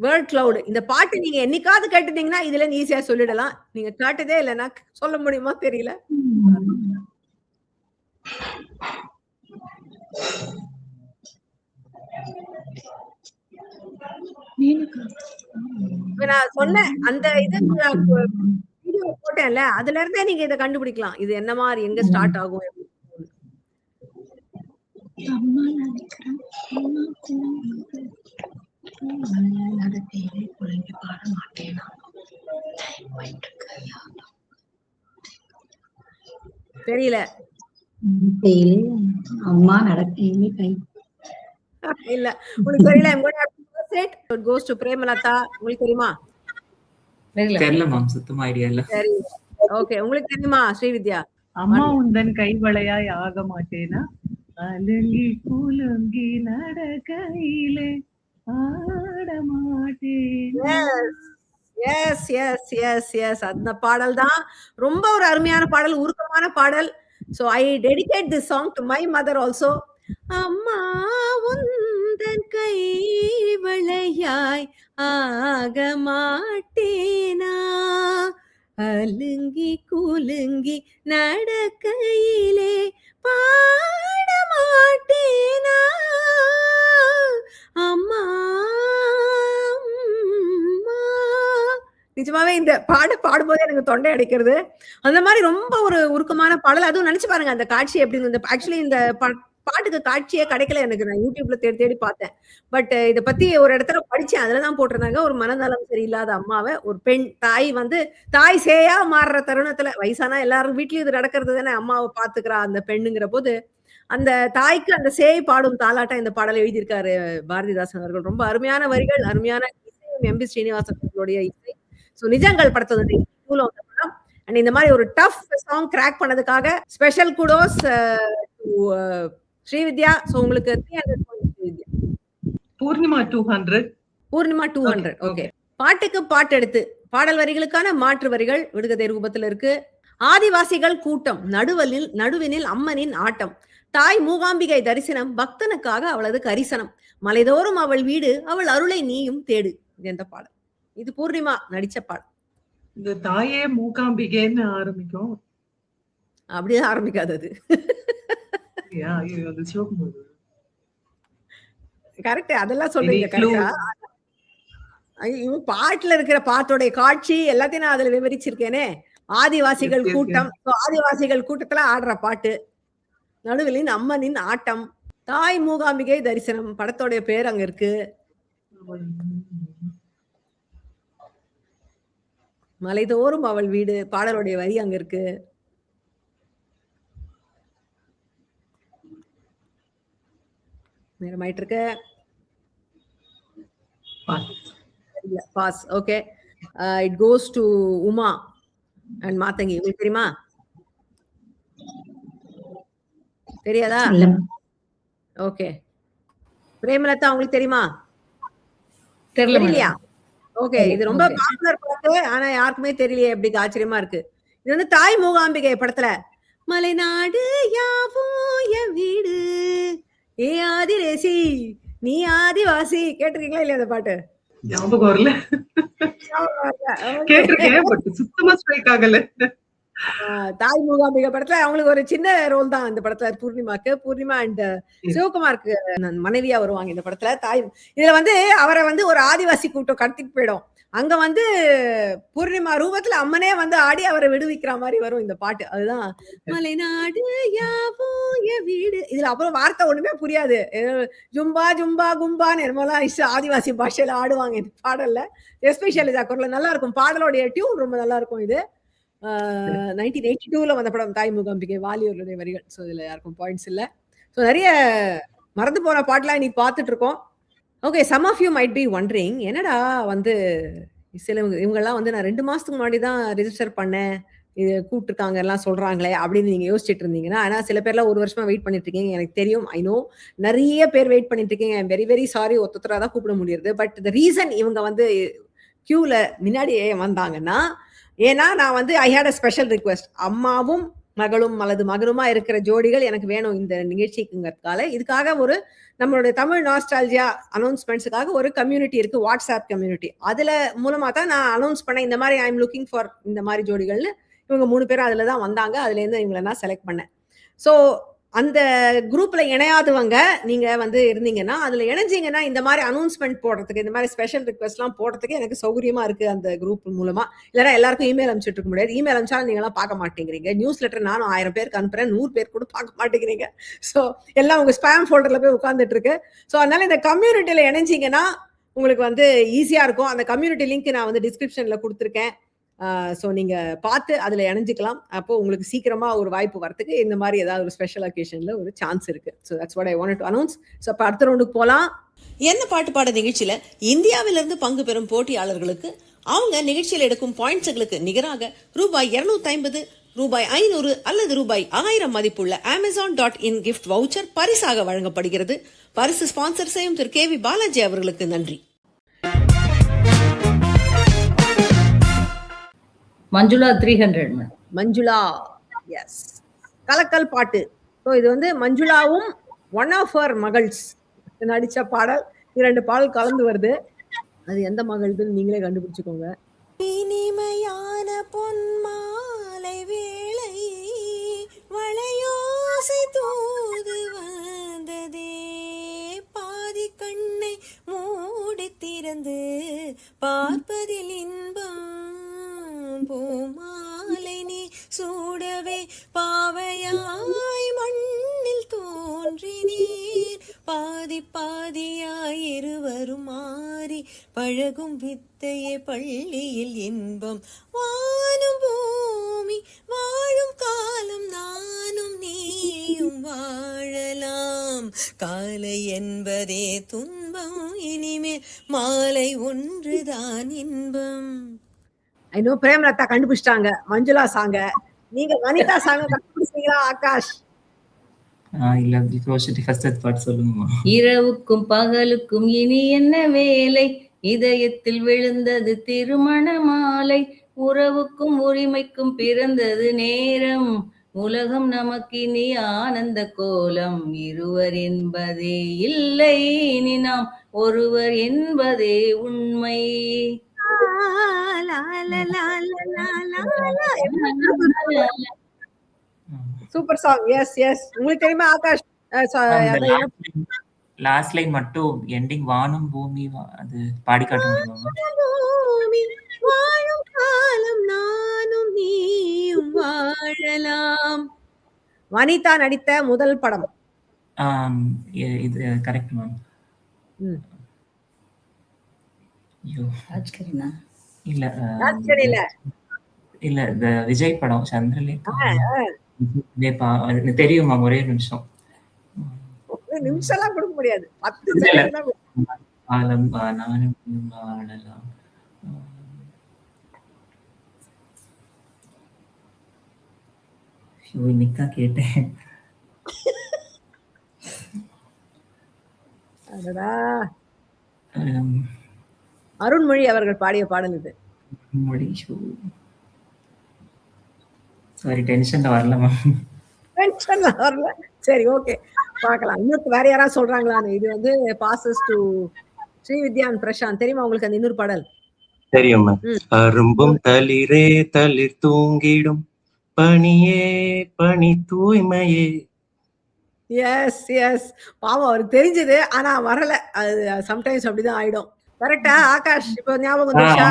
வேர்ல்ட் கிளவுட். இந்த பாட்டு நீங்க என்னைக்காவது கேட்டுட்டீங்கன்னா இதுல இருந்து ஈஸியா சொல்லிடலாம். நீங்க கேட்டதே இல்லைன்னா சொல்ல முடியுமா தெரியல. நான் சொன்னேன் அந்த இது வீடியோ போட்டேன்ல, அதுல இருந்தே நீங்க இதை கண்டுபிடிக்கலாம். இது என்ன மாதிரி எங்க ஸ்டார்ட் ஆகும். தெரியல. அம்மா நடக்கையிலே கை இல்ல, உங்களுக்கு தெரியல. It goes to Premalatha. உங்களுக்கு தெரியுமா? தெரியல மேம், சுத்தமா ஐடியா இல்ல. சரி, ஓகே. உங்களுக்கு தெரியுமா ஸ்ரீவித்யா? அம்மா உந்தன் கைவளையாய் ஆக மாட்டேனா அலுங்கி குலுங்கி நடக்கையிலே ஆட மாட்டேனா. எஸ் எஸ் எஸ் எஸ் அந்த பாடல் தான். ரொம்ப ஒரு அருமையான பாடல், உருக்கமான பாடல். So I dedicate this song to my mother also. அம்மா உந்தன் கைவளையாய் ஆக மாட்டேனா அலுங்கி குலுங்கி நடக்கையிலே பாட மாட்டேனா அம்மா அம்மா. நிஜமாவே இந்த பாடும்போதே எனக்கு தொண்டை அடைக்கிறது. அந்த மாதிரி ரொம்ப ஒரு உருக்கமான பாடல். அதுவும் நினைச்சு பாருங்க அந்த காட்சி எப்படின்னு. இந்த ஆக்சுவலி இந்த பாட்டுக்கு காட்சியே கிடைக்கல எனக்கு. நான் YouTubeல தேடி தேடி பார்த்தேன். பட் இத பத்தி ஒரு இடத்துல படிச்சேன். அதுல தான் போட்டிருந்தாங்க. ஒரு மனநலம் சரியில்லாத அம்மாவ ஒரு பெண் தாய் வந்து தாய் சேயா மாறுற தருணத்துல வயசானா எல்லாரும் வீட்லயும் இது நடக்கிறது தானே. அம்மாவை பாத்துக்கிறா அந்த பெண்ணுங்கிற போது அந்த தாய்க்கு அந்த சேய் பாடும் தாலாட்டா இந்த பாடலை எழுதியிருக்காரு பாரதிதாசன் அவர்கள். ரொம்ப அருமையான வரிகள், அருமையான இசையும் எம்பி ஸ்ரீனிவாசன் அவர்களுடைய இசை. ஸோ நிஜங்கள் படத்தது வந்து வந்த படம். அண்ட் இந்த மாதிரி ஒரு டஃப் சாங் கிராக் பண்ணதுக்காக ஸ்பெஷல் குடோஸ் ஸ்ரீவித்யா. ஸோ உங்களுக்கு 300 points ஸ்ரீவித்யா. பூர்ணிமா 200. பூர்ணிமா 200. ஓகே. பாட்டுக்கு பாட்டு எடுத்து பாடல் வரிகளுக்கான மாற்று வரிகள் விடுகதை ரூபத்தில் இருக்கு. ஆதிவாசிகள் கூட்டம் நடுவினில் அம்மனின் ஆட்டம், தாய் மூகாம்பிகை தரிசனம், பக்தனுக்காக அவளது கரிசனம், மலைதோறும் அவள் வீடு, அவள் அருளை நீயும் தேடு. இது எந்த பாடல்? இது பூர்ணிமா நடிச்ச பாடல். இந்த தாயே மூகாம்பிகைன்னு ஆரம்பிக்கும். அப்படிதான் ஆரம்பிக்காது அது. கரெக்ட். அதெல்லாம் சொல்றீங்க கரெக்டா. பாட்டுல இருக்கிற பாட்டோடைய காட்சி எல்லாத்தையும் நான் அதுல விவரிச்சிருக்கேனே. ஆதிவாசிகள் கூட்டம். ஆதிவாசிகள் கூட்டத்துல ஆடுற பாட்டு, நடுவிலின் அம்மனின் ஆட்டம், தாய் மூகாம்பிகை தரிசனம், படத்தோடைய பேர் அங்க இருக்கு. மலைதோறும் அவள் வீடு, பாடலுடைய வரி அங்க இருக்கு. நேரமாயிட்டு இருக்கு. Pass. Okay. It goes to Uma and Mathangi. உங்களுக்கு தெரியுமா? தெரியாதா? ஓகே. பிரேமலதா உங்களுக்கு தெரியுமா? தெரியலையா? ஓகே. இது ரொம்ப பாப்புலர் பாட்டு. ஆனா யாருக்குமே தெரியலையே. எப்படி ஆச்சரியமா இருக்கு. இது வந்து தாய் மூகாம்பிகை படத்துல மலைநாடு யாவும் என் வீடு, ஏ ஆதிரேசி நீ ஆதிவாசி. கேட்டிருக்கீங்களா இல்லையா அந்த பாட்டு? ஞாபகம் வரல. கேட்டிருக்கேன் பட் சுத்தமா ஸ்ட்ரைக் ஆகல. தாய் மூகாம்பிகை படத்துல அவங்களுக்கு ஒரு சின்ன ரோல் தான் இந்த படத்துல. பூர்ணிமாக்கு, பூர்ணிமா அண்ட் சிவகுமாருக்கு மனைவியா வருவாங்க இந்த படத்துல. தாய் இதுல வந்து அவரை வந்து ஒரு ஆதிவாசி கூட்டம் கடத்திட்டு போயிடும். அங்க வந்து பூர்ணிமா ரூபத்துல அம்மனே வந்து ஆடி அவரை விடுவிக்கிற மாதிரி வரும் இந்த பாட்டு. அதுதான் மலைநாடு யாவோ என் வீடு. இதுல அப்புறம் வார்த்தை ஒண்ணுமே புரியாது. ஜும்பா ஜும்பா கும்பான்னு என்னமோலாம் ஆதிவாசி பாஷையில ஆடுவாங்க இந்த பாடல்ல. எஸ்பெஷலி குரல்ல நல்லா இருக்கும். பாடலோடைய டியூன் ரொம்ப நல்லா இருக்கும். இது 1982ல வந்த படம் தாய் மூகாம்பிகை, வாலியோருடைய வரிகள். ஸோ இதுல யாருக்கும் பாயிண்ட்ஸ் இல்ல. ஸோ நிறைய மறந்து போன பாட்டுலாம் இன்னைக்கு பார்த்துட்டு இருக்கோம். Okay. Some of you might be wondering, என்னடா வந்து இவங்கெல்லாம் வந்து நான் 2 மாசத்துக்கு முன்னாடி தான் ரெஜிஸ்டர் பண்ணேன், இது கூப்பிட்டுருக்காங்க எல்லாம் சொல்றாங்களே அப்படின்னு நீங்க யோசிச்சுட்டு இருந்தீங்கன்னா, ஆனா சில பேர்லாம் 1 வருஷமா வெயிட் பண்ணிட்டு இருக்கீங்க. எனக்கு தெரியும். ஐ நோ நிறைய பேர் வெயிட் பண்ணிட்டு இருக்கீங்க. I'm very very sorry. ஒருத்தரா தான் கூப்பிட முடியுது. பட் த ரீசன் இவங்க வந்து கியூல முன்னாடியே வந்தாங்கன்னா, ஏன்னா நான் வந்து ஐ ஹேட் அ ஸ்பெஷல் ரிக்வெஸ்ட். அம்மாவும் மகளும் அல்லது மகனுமா இருக்கிற ஜோடிகள் எனக்கு வேணும் இந்த நிகழ்ச்சிக்குங்கிறதுக்காக. இதுக்காக ஒரு நம்மளுடைய தமிழ் நாஸ்டால்ஜியா அனௌன்ஸ்மெண்ட்ஸுக்காக ஒரு கம்யூனிட்டி இருக்கு, வாட்ஸ்அப் கம்யூனிட்டி. அதுல மூலமா தான் நான் அனௌன்ஸ் பண்ணேன் இந்த மாதிரி ஐ எம் லுக்கிங் ஃபார் இந்த மாதிரி ஜோடிகள்னு. இவங்க 3 பேரும் அதுல தான் வந்தாங்க. அதுல இருந்து இவங்களை நான் செலக்ட் பண்ணேன். ஸோ அந்த குரூப்ல இணையாதவங்க நீங்க வந்து இருந்தீங்கன்னா, அதுல இணைஞ்சீங்கன்னா இந்த மாதிரி அனௌன்ஸ்மெண்ட் போடுறதுக்கு, இந்த மாதிரி ஸ்பெஷல் ரிக்வெஸ்ட் எல்லாம் போடுறதுக்கு எனக்கு சௌகரியமா இருக்கு அந்த குரூப் மூலமா. இல்லைன்னா எல்லாருக்கும் இமெயில் அனுப்பிச்சுட்டு இருக்க முடியாது. இமெயில் அனுப்பிச்சாலும் நீங்க எல்லாம் பார்க்க மாட்டேங்கிறீங்க. நியூஸ் லெட்டர் நானும் 1000 பேருக்கு அனுப்புறேன், 100 பேர் கூட பார்க்க மாட்டேங்கிறீங்க. ஸோ எல்லாம் உங்க ஸ்பேம் ஃபோல்டர்ல போய் உட்கார்ந்துட்டு இருக்கு. ஸோ அதனால இந்த கம்யூனிட்டியில இணைஞ்சீங்கன்னா உங்களுக்கு வந்து ஈஸியா இருக்கும். அந்த கம்யூனிட்டி லிங்க் நான் வந்து டிஸ்கிரிப்ஷன்ல கொடுத்துருக்கேன். ஸோ நீங்க பார்த்து அதுல இணைஞ்சிக்கலாம். அப்போ உங்களுக்கு சீக்கிரமா ஒரு வாய்ப்பு வரதுக்கு இந்த மாதிரி ஏதாவது ஒரு ஸ்பெஷல் அக்கேஷன்ல ஒரு சான்ஸ் இருக்கு. So that's what I wanted to announce. So அப்போ அடுத்த ரவுண்டுக்கு போகலாம். என்ன பாட்டு பாட நிகழ்ச்சியில இந்தியாவிலிருந்து பங்கு பெறும் போட்டியாளர்களுக்கு அவங்க நிகழ்ச்சியில் எடுக்கும் பாயிண்ட்ஸ்களுக்கு நிகராக ரூபாய் 250, ரூபாய் 500 அல்லது ரூபாய் 1000 மதிப்புள்ள Amazon.in கிஃப்ட் வவுச்சர் பரிசாக வழங்கப்படுகிறது. பரிசு ஸ்பான்சர் செய்யும் திரு KV பாலாஜி அவர்களுக்கு நன்றி. மஞ்சுளா 300. மஞ்சுளா, எஸ், கலக்கல் பாட்டு. ஸோ இது வந்து மஞ்சுளாவும் ஒன் ஆஃப் ஹர் மகள்ஸ் நடிச்ச பாடல். 2 பாடல் கலந்து வருது. அது எந்த மகள்துன்னு நீங்களே கண்டுபிடிச்சுக்கோங்க. இனிமையான பொன்மாலை வேளை வளையோசை தூது வந்ததே, பாதி கண்ணை பறவையாய் மண்ணில் தோன்றினீர் பாதி பாதியாய் இருவரும் மாறி பழகும் வித்தையே பள்ளியில் இன்பம் வானும் பூமி வாழும் காலம் நானும் நீயும் வாழலாம் காலை என்பதே துன்பம் இனிமேல் மாலை ஒன்றுதான் இன்பம். ஐ நோ பிரேமலதா கண்டுபிடிச்சிட்டாங்க மஞ்சுளா சாங்க. நீங்க வனிதா சாங்க கண்டுபிடிச்சீங்களா ஆகாஷ்? இல்ல ரோஷினி ஃபர்ஸ்ட் பார்ட் சொல்லுங்கம்மா. இரவுக்கும் பகலுக்கும் இனி என்ன வேலை, இதயத்தில் விழுந்தது திருமண மாலை, உறவுக்கும் உரிமைக்கும் பிறந்தது நேரம், உலகம் நமக்கினி ஆனந்த கோலம், இருவர் என்பதே இல்லை இனி நாம் ஒருவர் என்பதே உண்மை. Super song. Yes yes. உங்களுக்கு தெரியுமா ஆகாஷ்? லாஸ்ட் லைன் மட்டும் எண்டிங் வானம் பூமி அது பாடி காட்ட முடியுமா? பூமி வாழும் காலம் நானும் நீயும் வாழலாம். வனிதா நடித்த முதல் படம். இது கரெக்ட் மேம். ஐயோ ராஜ்கரீனா? இல்ல ராஜ்கரி இல்ல. இல்ல இந்த விஜய் படம் சந்திரலேகா. தெரியும் மேம். ஒரே நிமிஷம். ஒரு நிமிஷம் எல்லாம் கொடுக்க முடியாது. 10 செகண்ட் தான். காலம் நானும் வாழலாம். இன்னைக்கு கேட்டேன். அடடா. அருண்மொழி அவர்கள் பாடிய பாடல் இது. சாரி டென்ஷன்ல வரல மேம். டென்ஷன்ல வரல. சரி ஓகே பார்க்கலாம். இன்னொரு வேற யாராவது சொல்றாங்களான்னு. இது வந்து passes to Srividya and Prashanth. தெரியுமா உங்களுக்கு அந்த இன்னொரு பாடல்? தெரியும் மேம். அரும்பும் தளிரே தளிர் தூங்கிடும் பனியே பனி தூய்மையே. Yes yes. பாவம் அவருக்கு தெரிஞ்சது ஆனா வரல. அது சம்டைம்ஸ் அப்படிதான் ஆயிடும். கரெக்டா ஆகாஷ்? இப்போ ஞாபகம் வந்துச்சா?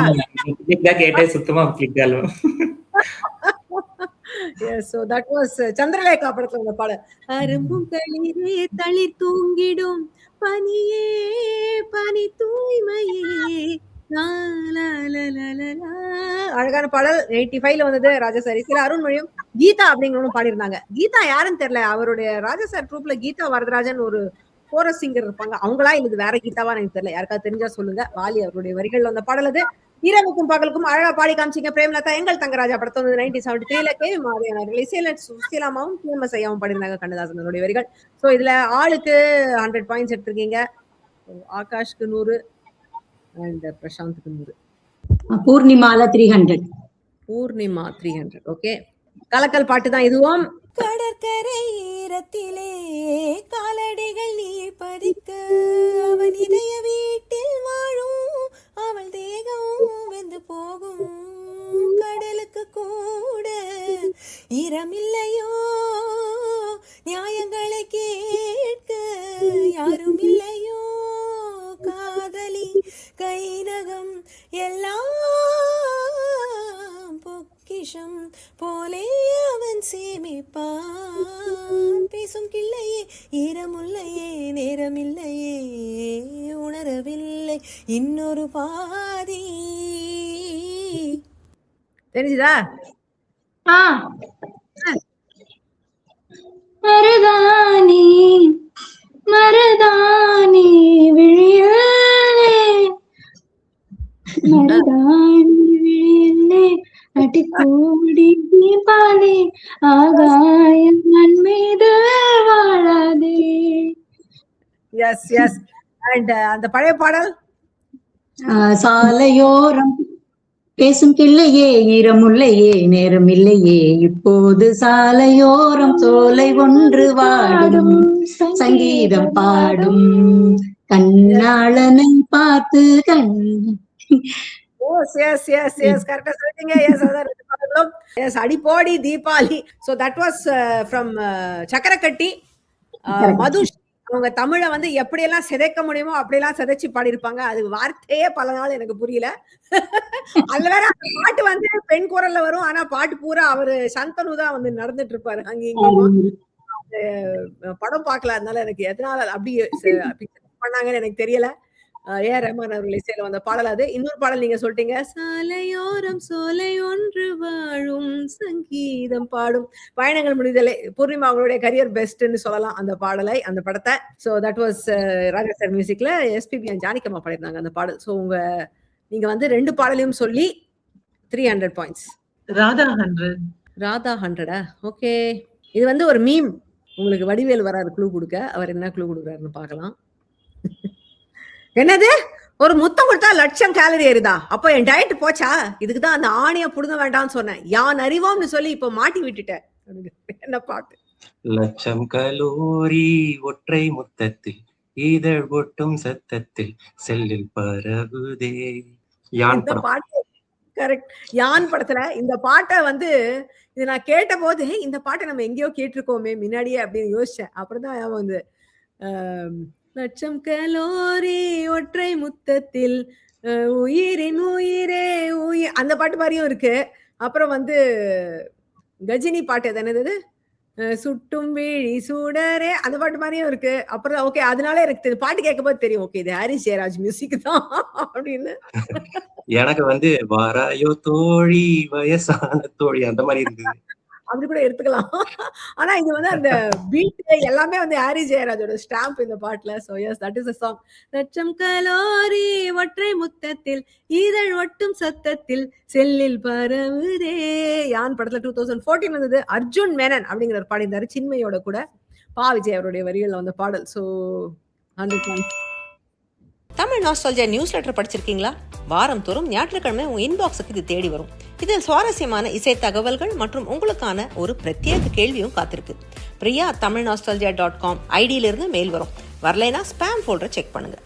கேட்டே சுத்தமா கிளிக் ஆகல. Yes, so that was Chandralekha படத்துல அந்த பாடல். அரும்பும் தளிரே தளிர் தூங்கிடும் பனியே பனி தூய்மையே. அழகான பாடல். 85ல வந்தது ராஜசாரி. சில அருண்மொழியும் கீதா அப்படிங்கிறவங்க பாடியிருந்தாங்க. கீதா யாருன்னு தெரியல. அவருடைய ராஜசார் ட்ரூப்ல கீதா வரதராஜன் ஒரு கோரஸ் சிங்கர் இருப்பாங்க. அவங்களா இல்ல இது வேற கீதாவா எனக்கு தெரியல. யாருக்காவது தெரிஞ்சா சொல்லுங்க. வாலி அவருடைய வரிகள்ல அந்த பாடல் அது. இரவுக்கும் பகலுக்கும் அழகா பாடி காமிச்சிங்க பிரேமலதா. எங்கள் தங்கராஜா படத்தை வந்து 1973ல கேவி மாதேவன் இசையில சுசீலாமாவும் ஃபேமஸ் ஐயாவும் பாடிருந்தாங்க கண்ணதாசனுடைய வரிகள். சோ இதுல ஆளுக்கு 100 பாயிண்ட்ஸ் எடுத்திருக்கீங்க. ஆகாஷ்க்கு 100 அண்ட் பிரசாந்த்க்கு 100. பூர்ணிமால 300. பூர்ணிமா 300. ஓகே கலக்கல் பாட்டு தான் இதுவும். கடற்கரை ஈரத்திலே காலடிகள் நீர் பதிக்க அவன் இதய வீட்டில் வாழும் அவள் தேகம் வெந்து போகும். கடலுக்கு கூட ஈரமில்லையோ நியாயங்களை கேட்க யாரும் இல்லையோ. காதலி கைநகம் எல்லாம் பொக்கிஷம் போலே அவன் சேமிப்பான். பேசும் கிள்ளையே ஈரமுல்லையே நேரமில்லையே உணரவில்லை இன்னொரு பாதி. தெரிஞ்சுதா? மருதானி மருதானி விழியலே மருதானி விழியலே அடிக்கோடி தீபாலே ஆகாயம் மண் மீது வாழாதே. S S. அண்ட் அந்த பழைய பாடல் சாலையோரம் பேசும் கிள்ளையே ஈரமுல்லையே நேரம் இல்லையே இப்போது சாலையோரம் சோலை ஒன்று வாடும் சங்கீதம் பாடும் கண்ணாளனை பார்த்து கண். எஸ் எஸ் எஸ் எஸ் கரெக்டா சொல்றீங்க. எஸ் அதான் ரெண்டு பாடலும். எஸ் அடிப்போடி Deepavali. So that was from Chakkarakatti. Madhush அவங்க தமிழ வந்து எப்படியெல்லாம் சிதைக்க முடியுமோ அப்படியெல்லாம் சிதைச்சு பாடியிருப்பாங்க. அது வார்த்தையே பல நாள் எனக்கு புரியல. அதுல வேற அந்த பாட்டு வந்து பெண் குரல்ல வரும். ஆனா பாட்டு பூரா அவரு சந்தனு தான் வந்து நடந்துட்டு இருப்பாரு அங்கேயும் இங்கேயும். படம் பார்க்கல, அதனால எனக்கு எதனால அப்படி பண்ணாங்கன்னு எனக்கு தெரியல. ஏஆர் ரஹ்மான் அவர்கள் இசையில வந்த பாடல் அது. இன்னொரு பாடல் நீங்க சொல்லிட்டீங்க, சாலையோரம் சோலை ஒன்று வாழும் சங்கீதம் பாடும் பயணங்கள் முடிதலை. பூர்ணிமா அவங்களுடைய கரியர் பெஸ்ட்னு சொல்லலாம் அந்த பாடலை, அந்த படத்தை. So that was Raja sir மியூசிக்ல எஸ்பிபி அண்ட் ஜானகியம்மா பாடிருந்தாங்க அந்த பாடல். ஸோ நீங்க வந்து 2 பாடலையும் சொல்லி 300 பாயிண்ட்ஸ். ராதா 100. ராதா 100. ஓகே, இது வந்து ஒரு மீம். உங்களுக்கு வடிவேல் வராரு க்ளூ கொடுக்க. அவர் என்ன க்ளூ கொடுக்குறாருன்னு பார்க்கலாம். என்னது, ஒரு முத்தம் கொடுத்தா 1,00,000 கேலரி ஏறுதா? அப்போ என் டயட் போச்சா? இதுக்கு தான் அந்த ஆணியை புடுங்க வேண்டாம்னு சொன்னேன். யான் அறிவோம்னு சொல்லி இப்போ மாட்டி விட்டுட்டேன். என்ன பாட்டு? 1,00,000 கலோரி ஒற்றை முத்தத்தில் இதழ் ஒட்டும் சத்தத்தில் செல்லில் பரவுதே. யான் இந்த படம். பாட்டு கரெக்ட். யான் படத்துல இந்த பாட்டை வந்து இது நான் கேட்ட போது இந்த பாட்டை நம்ம எங்கேயோ கேட்டிருக்கோமே முன்னாடியே அப்படின்னு யோசிச்சேன். அப்புறம் தான் வந்து 1,00,000 கலோரி ஒற்றை முத்தத்தில் உயிரின் உயிரே உயிர், அந்த பாட்டு மாதிரியும் இருக்கு. அப்புறம் வந்து கஜினி பாட்டு என்னது, சுட்டும் விழி சூடரே, அந்த பாட்டு மாதிரியும் இருக்கு. அப்புறம் ஓகே, அதனால எனக்கு பாட்டு கேட்கும் போது தெரியும், ஓகே இது ஹாரிஸ் ஜெயராஜ் மியூசிக் தான் அப்படின்னு. எனக்கு வந்து வாராயோ தோழி வயசான தோழி அந்த மாதிரி இருந்தது. அப்படி கூட எடுத்துக்கலாம். ஆனா இது வந்து அந்த பீட் எல்லாமே வந்து ஹாரிஸ் ஜெயராஜோட ஸ்டாம்ப் இந்த பாட்டுல. So yes, that is a song. 1,00,000 calorie ஒற்றை முத்தத்தில் இதழ் ஒட்டும் சத்தத்தில் செல்லில் பரவுதே. யான் படத்துல 2014 வந்தது. அர்ஜுன் மேனன் அப்படிங்கிற ஒரு பாடினாரு சின்மையோட கூட. பா விஜய் அவருடைய வரிகள்ல வந்த பாடல். So 100 Tamil nostalgia news letter படிச்சிருக்கீங்களா? வாரம் தோறும் ஞாயிற்றுக்கிழமை உங்க இன்பாக்ஸுக்கு இது தேடி வரும். இதில் சுவாரஸ்யமான இசை தகவல்கள் மற்றும் உங்களுக்கான ஒரு பிரத்யேக கேள்வியும் காத்திருக்கு. பிரியா தமிழ் நாஸ்டால்ஜியா.com ஐடியிலிருந்து மெயில் வரும். வரலைனா ஸ்பாம் ஃபோல்டரை செக் பண்ணுங்க.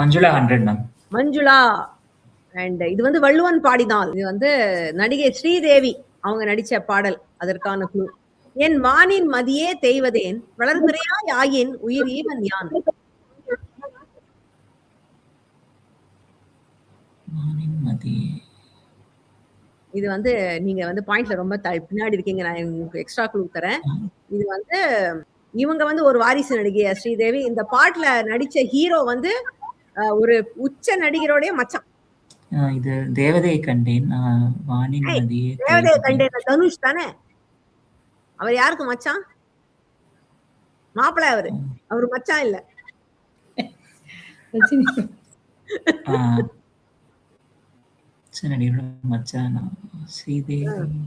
மஞ்சுளா 100 மேம். மஞ்சுளா. அண்ட் இது வந்து வள்ளுவன் பாடிதான். இது வந்து நடிகை ஸ்ரீதேவி அவங்க நடிச்ச பாடல். அதற்கான குழு, என் வானின் மதியே தேய்வதேன் வளர்பிறையாய் ஆயின் உயிர் ஈவன் யான். இது வந்து நீங்க வந்து பாயிண்ட்ல ரொம்ப பின்னாடி இருக்கீங்க. நான் உங்களுக்கு எக்ஸ்ட்ரா குழு தரேன். இது வந்து இவங்க வந்து ஒரு வாரிசு நடிகை ஸ்ரீதேவி. இந்த பாட்டுல நடிச்ச ஹீரோ வந்து ஒரு உச்ச நடிகரோடைய மச்சான். இது தேவதையை கண்டேன். வானின் மதியே தேவதையை கண்டேன் தனுஷ் தானே? அவர் யாருக்கு மச்சான்? மாப்பிள்ளை அவரு. அவரு மச்சான் இல்ல. மச்சானா ஸ்ரீதேவி.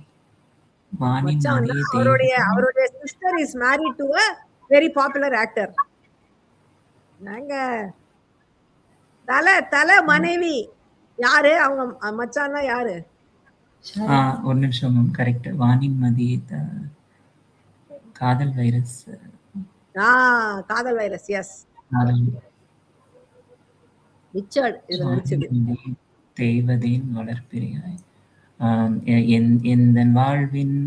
வானின் மதியே அவருடைய sister is married to a very popular actor. நாங்க தல மனைவி யாரு? அவங்க மச்சான்னா யாரு? ஒரு நிமிஷம் மேம், கரெக்ட். வானின் மதியே காதல் வைரஸ். காதல் வைரஸ், எஸ். ரிச்சர்ட் இதுல நடிச்சது. தேவதேன் வளர்பிறையாய் எந்தன் வாழ்வின்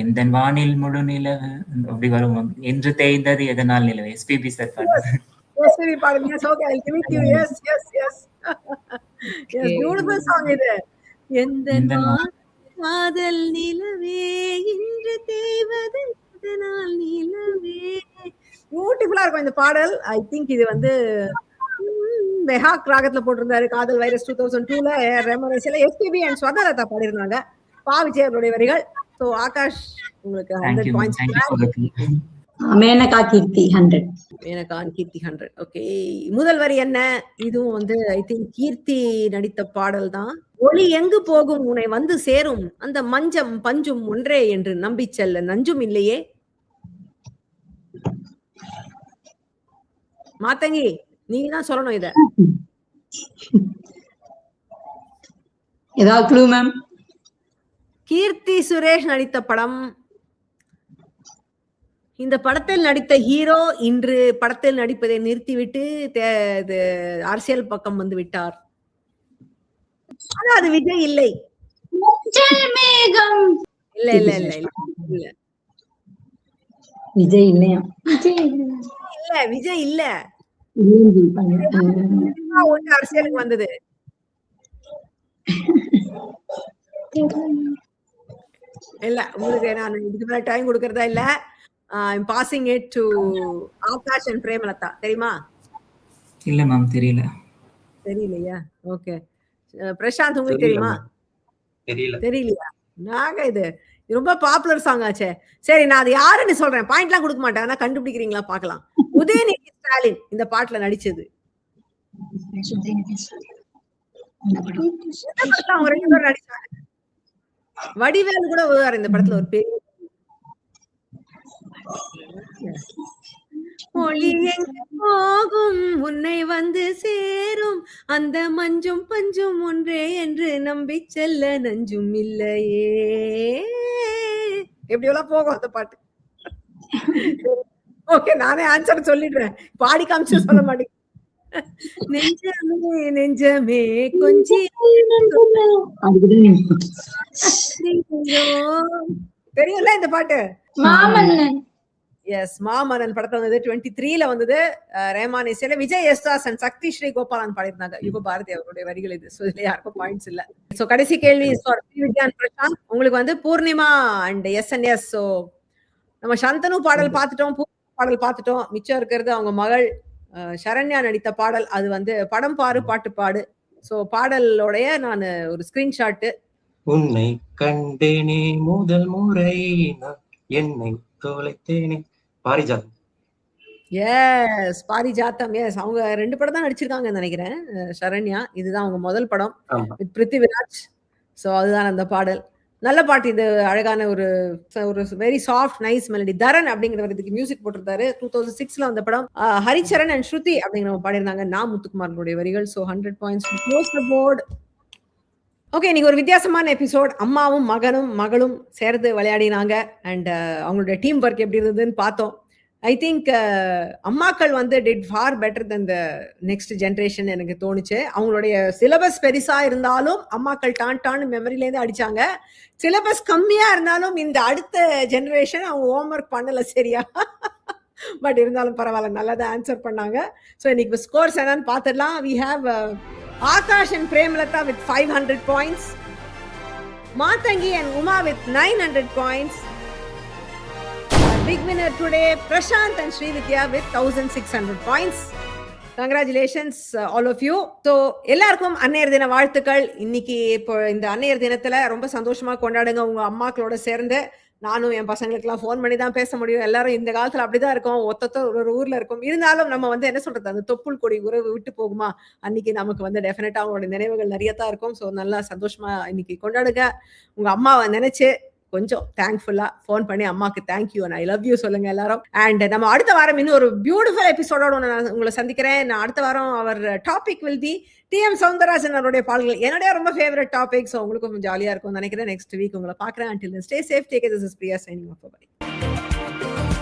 எந்தன் வானில் முழு நிலவு அப்படி வரும். என்று தேய்ந்தது எதனால் நிலவு. எஸ்பிபி சார் பாடுறது. எஸ்பிபி பாடுங்க. Yes, okay, I'll give it to you. Yes, yes, yes. Yes, beautiful song இது. எந்தன் காதல் நிலவே இன்று தேய்வது எதனால் நிலவே. பியூட்டிஃபுல்லா இருக்கும் இந்த பாடல். ஐ திங்க் இது வந்து மெஹாக் ராகத்துல போட்டிருந்தாரு. காதல் வைரஸ் 2002ல ரெமரேசில எஸ்பிபி அண்ட் ஸ்வதலதா பாடிருந்தாங்க. பா விஜய் அவருடைய வரிகள். சோ ஆகாஷ் உங்களுக்கு 100 பாயிண்ட்ஸ். மேனகா கீர்த்தி 100. மேனகா கீர்த்தி 100. ஓகே, முதல் வரி என்ன? இதுவும் வந்து ஐ திங்க் கீர்த்தி நடித்த பாடல் தான். ஒளி எங்கு போகும் உன்னை வந்து சேரும், அந்த மஞ்சம் பஞ்சும் ஒன்றே என்று நம்பி செல்ல நஞ்சும் இல்லையே. மாத்தங்கி நீங்க தான் சொல்லணும் இத. ஏதாவது க்ளூ மேம்? கீர்த்தி சுரேஷ் நடித்த படம். இந்த படத்தில் நடித்த ஹீரோ இன்று படத்தில் நடிப்பதை நிறுத்திவிட்டு அரசியல் பக்கம் வந்து விட்டார். ஆனா அது விஜய் இல்லை. இல்ல இல்ல இல்ல இல்ல. விஜய் இல்லையா? இல்ல விஜய் இல்ல. இளையராஜா பண்ண சினிமா ஒண்ணு அரசியலுக்கு வந்தது. இல்ல உங்களுக்கு நான் இதுக்கு மேல டைம் கொடுக்கறதா இல்ல. I'm passing it to Akash and Premalatha. தெரியுமா? இல்ல மேம், தெரியல. தெரியலையா? ஓகே. பிரசாந்த் உங்களுக்கு தெரியுமா? தெரியல. தெரியலையா? நாங்க இது ரொம்ப பாப்புலர் சாங் ஆச்சே. சரி, நான் அது யாருன்னு சொல்றேன். பாயிண்ட்லாம் கொடுக்க மாட்டேன். ஆனா கண்டுபிடிக்கிறீங்களா பார்க்கலாம். உதயநிதி ஸ்டாலின் இந்த பாட்டுல நடிச்சது. அவங்க 2 பேரும் நடிச்சாங்க. வடிவேலு கூட வருவார் இந்த படத்துல ஒரு பெரிய. மொழி எங்க போகும் உன்னை வந்து சேரும் அந்த மஞ்சும் பஞ்சும் ஒன்றே என்று நம்பி செல்ல நஞ்சும் இல்லையே. எப்படி எல்லாம் போகும் அந்த பாட்டு. ஓகே, நானே ஆன்சர் சொல்லிடுறேன். பாடி காமிச்சு சொல்ல மாட்டேங்க. நெஞ்சமே நெஞ்சமே கொஞ்சி தெரியும்ல இந்த பாட்டு. மாமன்னன். எஸ், மாமன்னன் படத்துல வந்தது. 23ல வந்தது. ரஹ்மான் இசையில விஜய் யேசுதாஸ் அண்ட் சக்தி ஸ்ரீ கோபாலன் பாடிருந்தாங்க. யுக பாரதி அவருடைய வரிகள் இது. சோ இதுல யாருக்கும் பாயிண்ட்ஸ் இல்ல. சோ கடைசி கேள்வி பிரசாந்த், உங்களுக்கு வந்து பூர்ணிமா அண்ட் SNS. சோ நம்ம சந்தனு பாடல் பார்த்துட்டோம், பாடல் பார்த்துட்டோம். மிச்சம் இருக்கிறது அவங்க மகள் சரண்யா நடித்த பாடல். அது வந்து படம் பாரு பாட்டு பாடு. சோ பாடலோடைய நான் ஒரு ஸ்கிரீன்ஷாட். உன்னை கண்டேனே முதல் முறை நான் என்னை தொலைத்தேனே. பாரிஜாதம். எஸ், பாரிஜாத்தம். எஸ், அவங்க 2 படம் தான் நடிச்சிருக்காங்கன்னு நினைக்கிறேன் சரண்யா. இதுதான் அவங்க முதல் படம் வித் பிருத்திவிராஜ். சோ அதுதான் அந்த பாடல். நல்ல பாட்டு இது. அழகான ஒரு வெரி சாஃப்ட் நைஸ் மெலடி. தரன் அப்படிங்கிறவர் இதுக்கு மியூசிக் போட்டிருந்தாரு. 2006ல வந்த படம். ஹரிச்சரன் அண்ட் ஸ்ருதி அப்படிங்கிறவங்க பாடிருந்தாங்க. நான் முத்துக்குமாரனுடைய வரிகள். So 100 points close the board. Okay, இன்னைக்கு ஒரு வித்தியாசமான எபிசோட். அம்மாவும் மகளும் சேர்ந்து விளையாடினாங்க. அண்ட் அவங்களுடைய டீம் ஒர்க் எப்படி இருந்ததுன்னு பார்த்தோம். ஐ திங்க் அம்மாக்கள் வந்து did for better then the next generation எனக்கு தோணுச்சு. அவங்களுடைய சிலபஸ் பெருசா இருந்தாலும் அம்மாக்கள் டான்னு மெமரியிலேருந்து அடிச்சாங்க. சிலபஸ் கம்மியா இருந்தாலும் இந்த அடுத்த ஜெனரேஷன் அவங்க ஹோம்ஒர்க் பண்ணல சரியா. பட் இருந்தாலும் பரவாயில்ல, நல்லாதான் ஆன்சர் பண்ணாங்க. ஸோ இன்னைக்கு ஸ்கோர்ஸ் என்னன்னு பார்த்துடலாம். We have Akash and Premlata with 500 points. Matangi and Uma with 900 points. Big winner today, Prashant and Srividya with 1600 points. Congratulations all of you. So எல்லாருக்கும் அன்னையர் தின வாழ்த்துக்கள். இன்னைக்கு இப்போ இந்த அன்னையர் தினத்துல ரொம்ப சந்தோஷமா கொண்டாடுங்க உங்க அம்மாக்களோட சேர்ந்து. நானும் என் பசங்களுக்கெல்லாம் ஃபோன் பண்ணி தான் பேச முடியும். எல்லாரும் இந்த காலத்துல அப்படிதான் இருக்கும். ஒத்தொத்த ஒரு ஊர்ல இருக்கும். இருந்தாலும் நம்ம வந்து என்ன சொல்றது, அந்த தொப்புள் கொடி உறவு விட்டு போகுமா? அன்னைக்கு நமக்கு வந்து டெஃபினட்டா அவங்களோட நினைவுகள் நிறைய தான் இருக்கும். ஸோ நல்லா சந்தோஷமா இன்னைக்கு கொண்டாடுங்க. உங்க அம்மாவை நினைச்சு கொஞ்சம் தேங்க்ஃபுல்லா ஃபோன் பண்ணி அம்மாக்கு thank you and I love you சொல்லுங்க எல்லாரும். அண்ட் நம்ம அடுத்த வாரம் இன்னும் ஒரு பியூட்டிஃபுல் எபிசோடோட நான் உங்களை சந்திக்கிறேன். நான் அடுத்த வாரம் அவர் topic will be TM Soundararajan அவருடைய பாடல்கள். என்னுடைய ரொம்ப ஃபேவரட் டாபிக். ஸோ உங்களுக்கும் ஜாலியா இருக்கும்னு நினைக்கிறேன். நெக்ஸ்ட் வீக் உங்களை பார்க்குறேன். Until then, stay safe, take care. This is Priya signing off. Bye.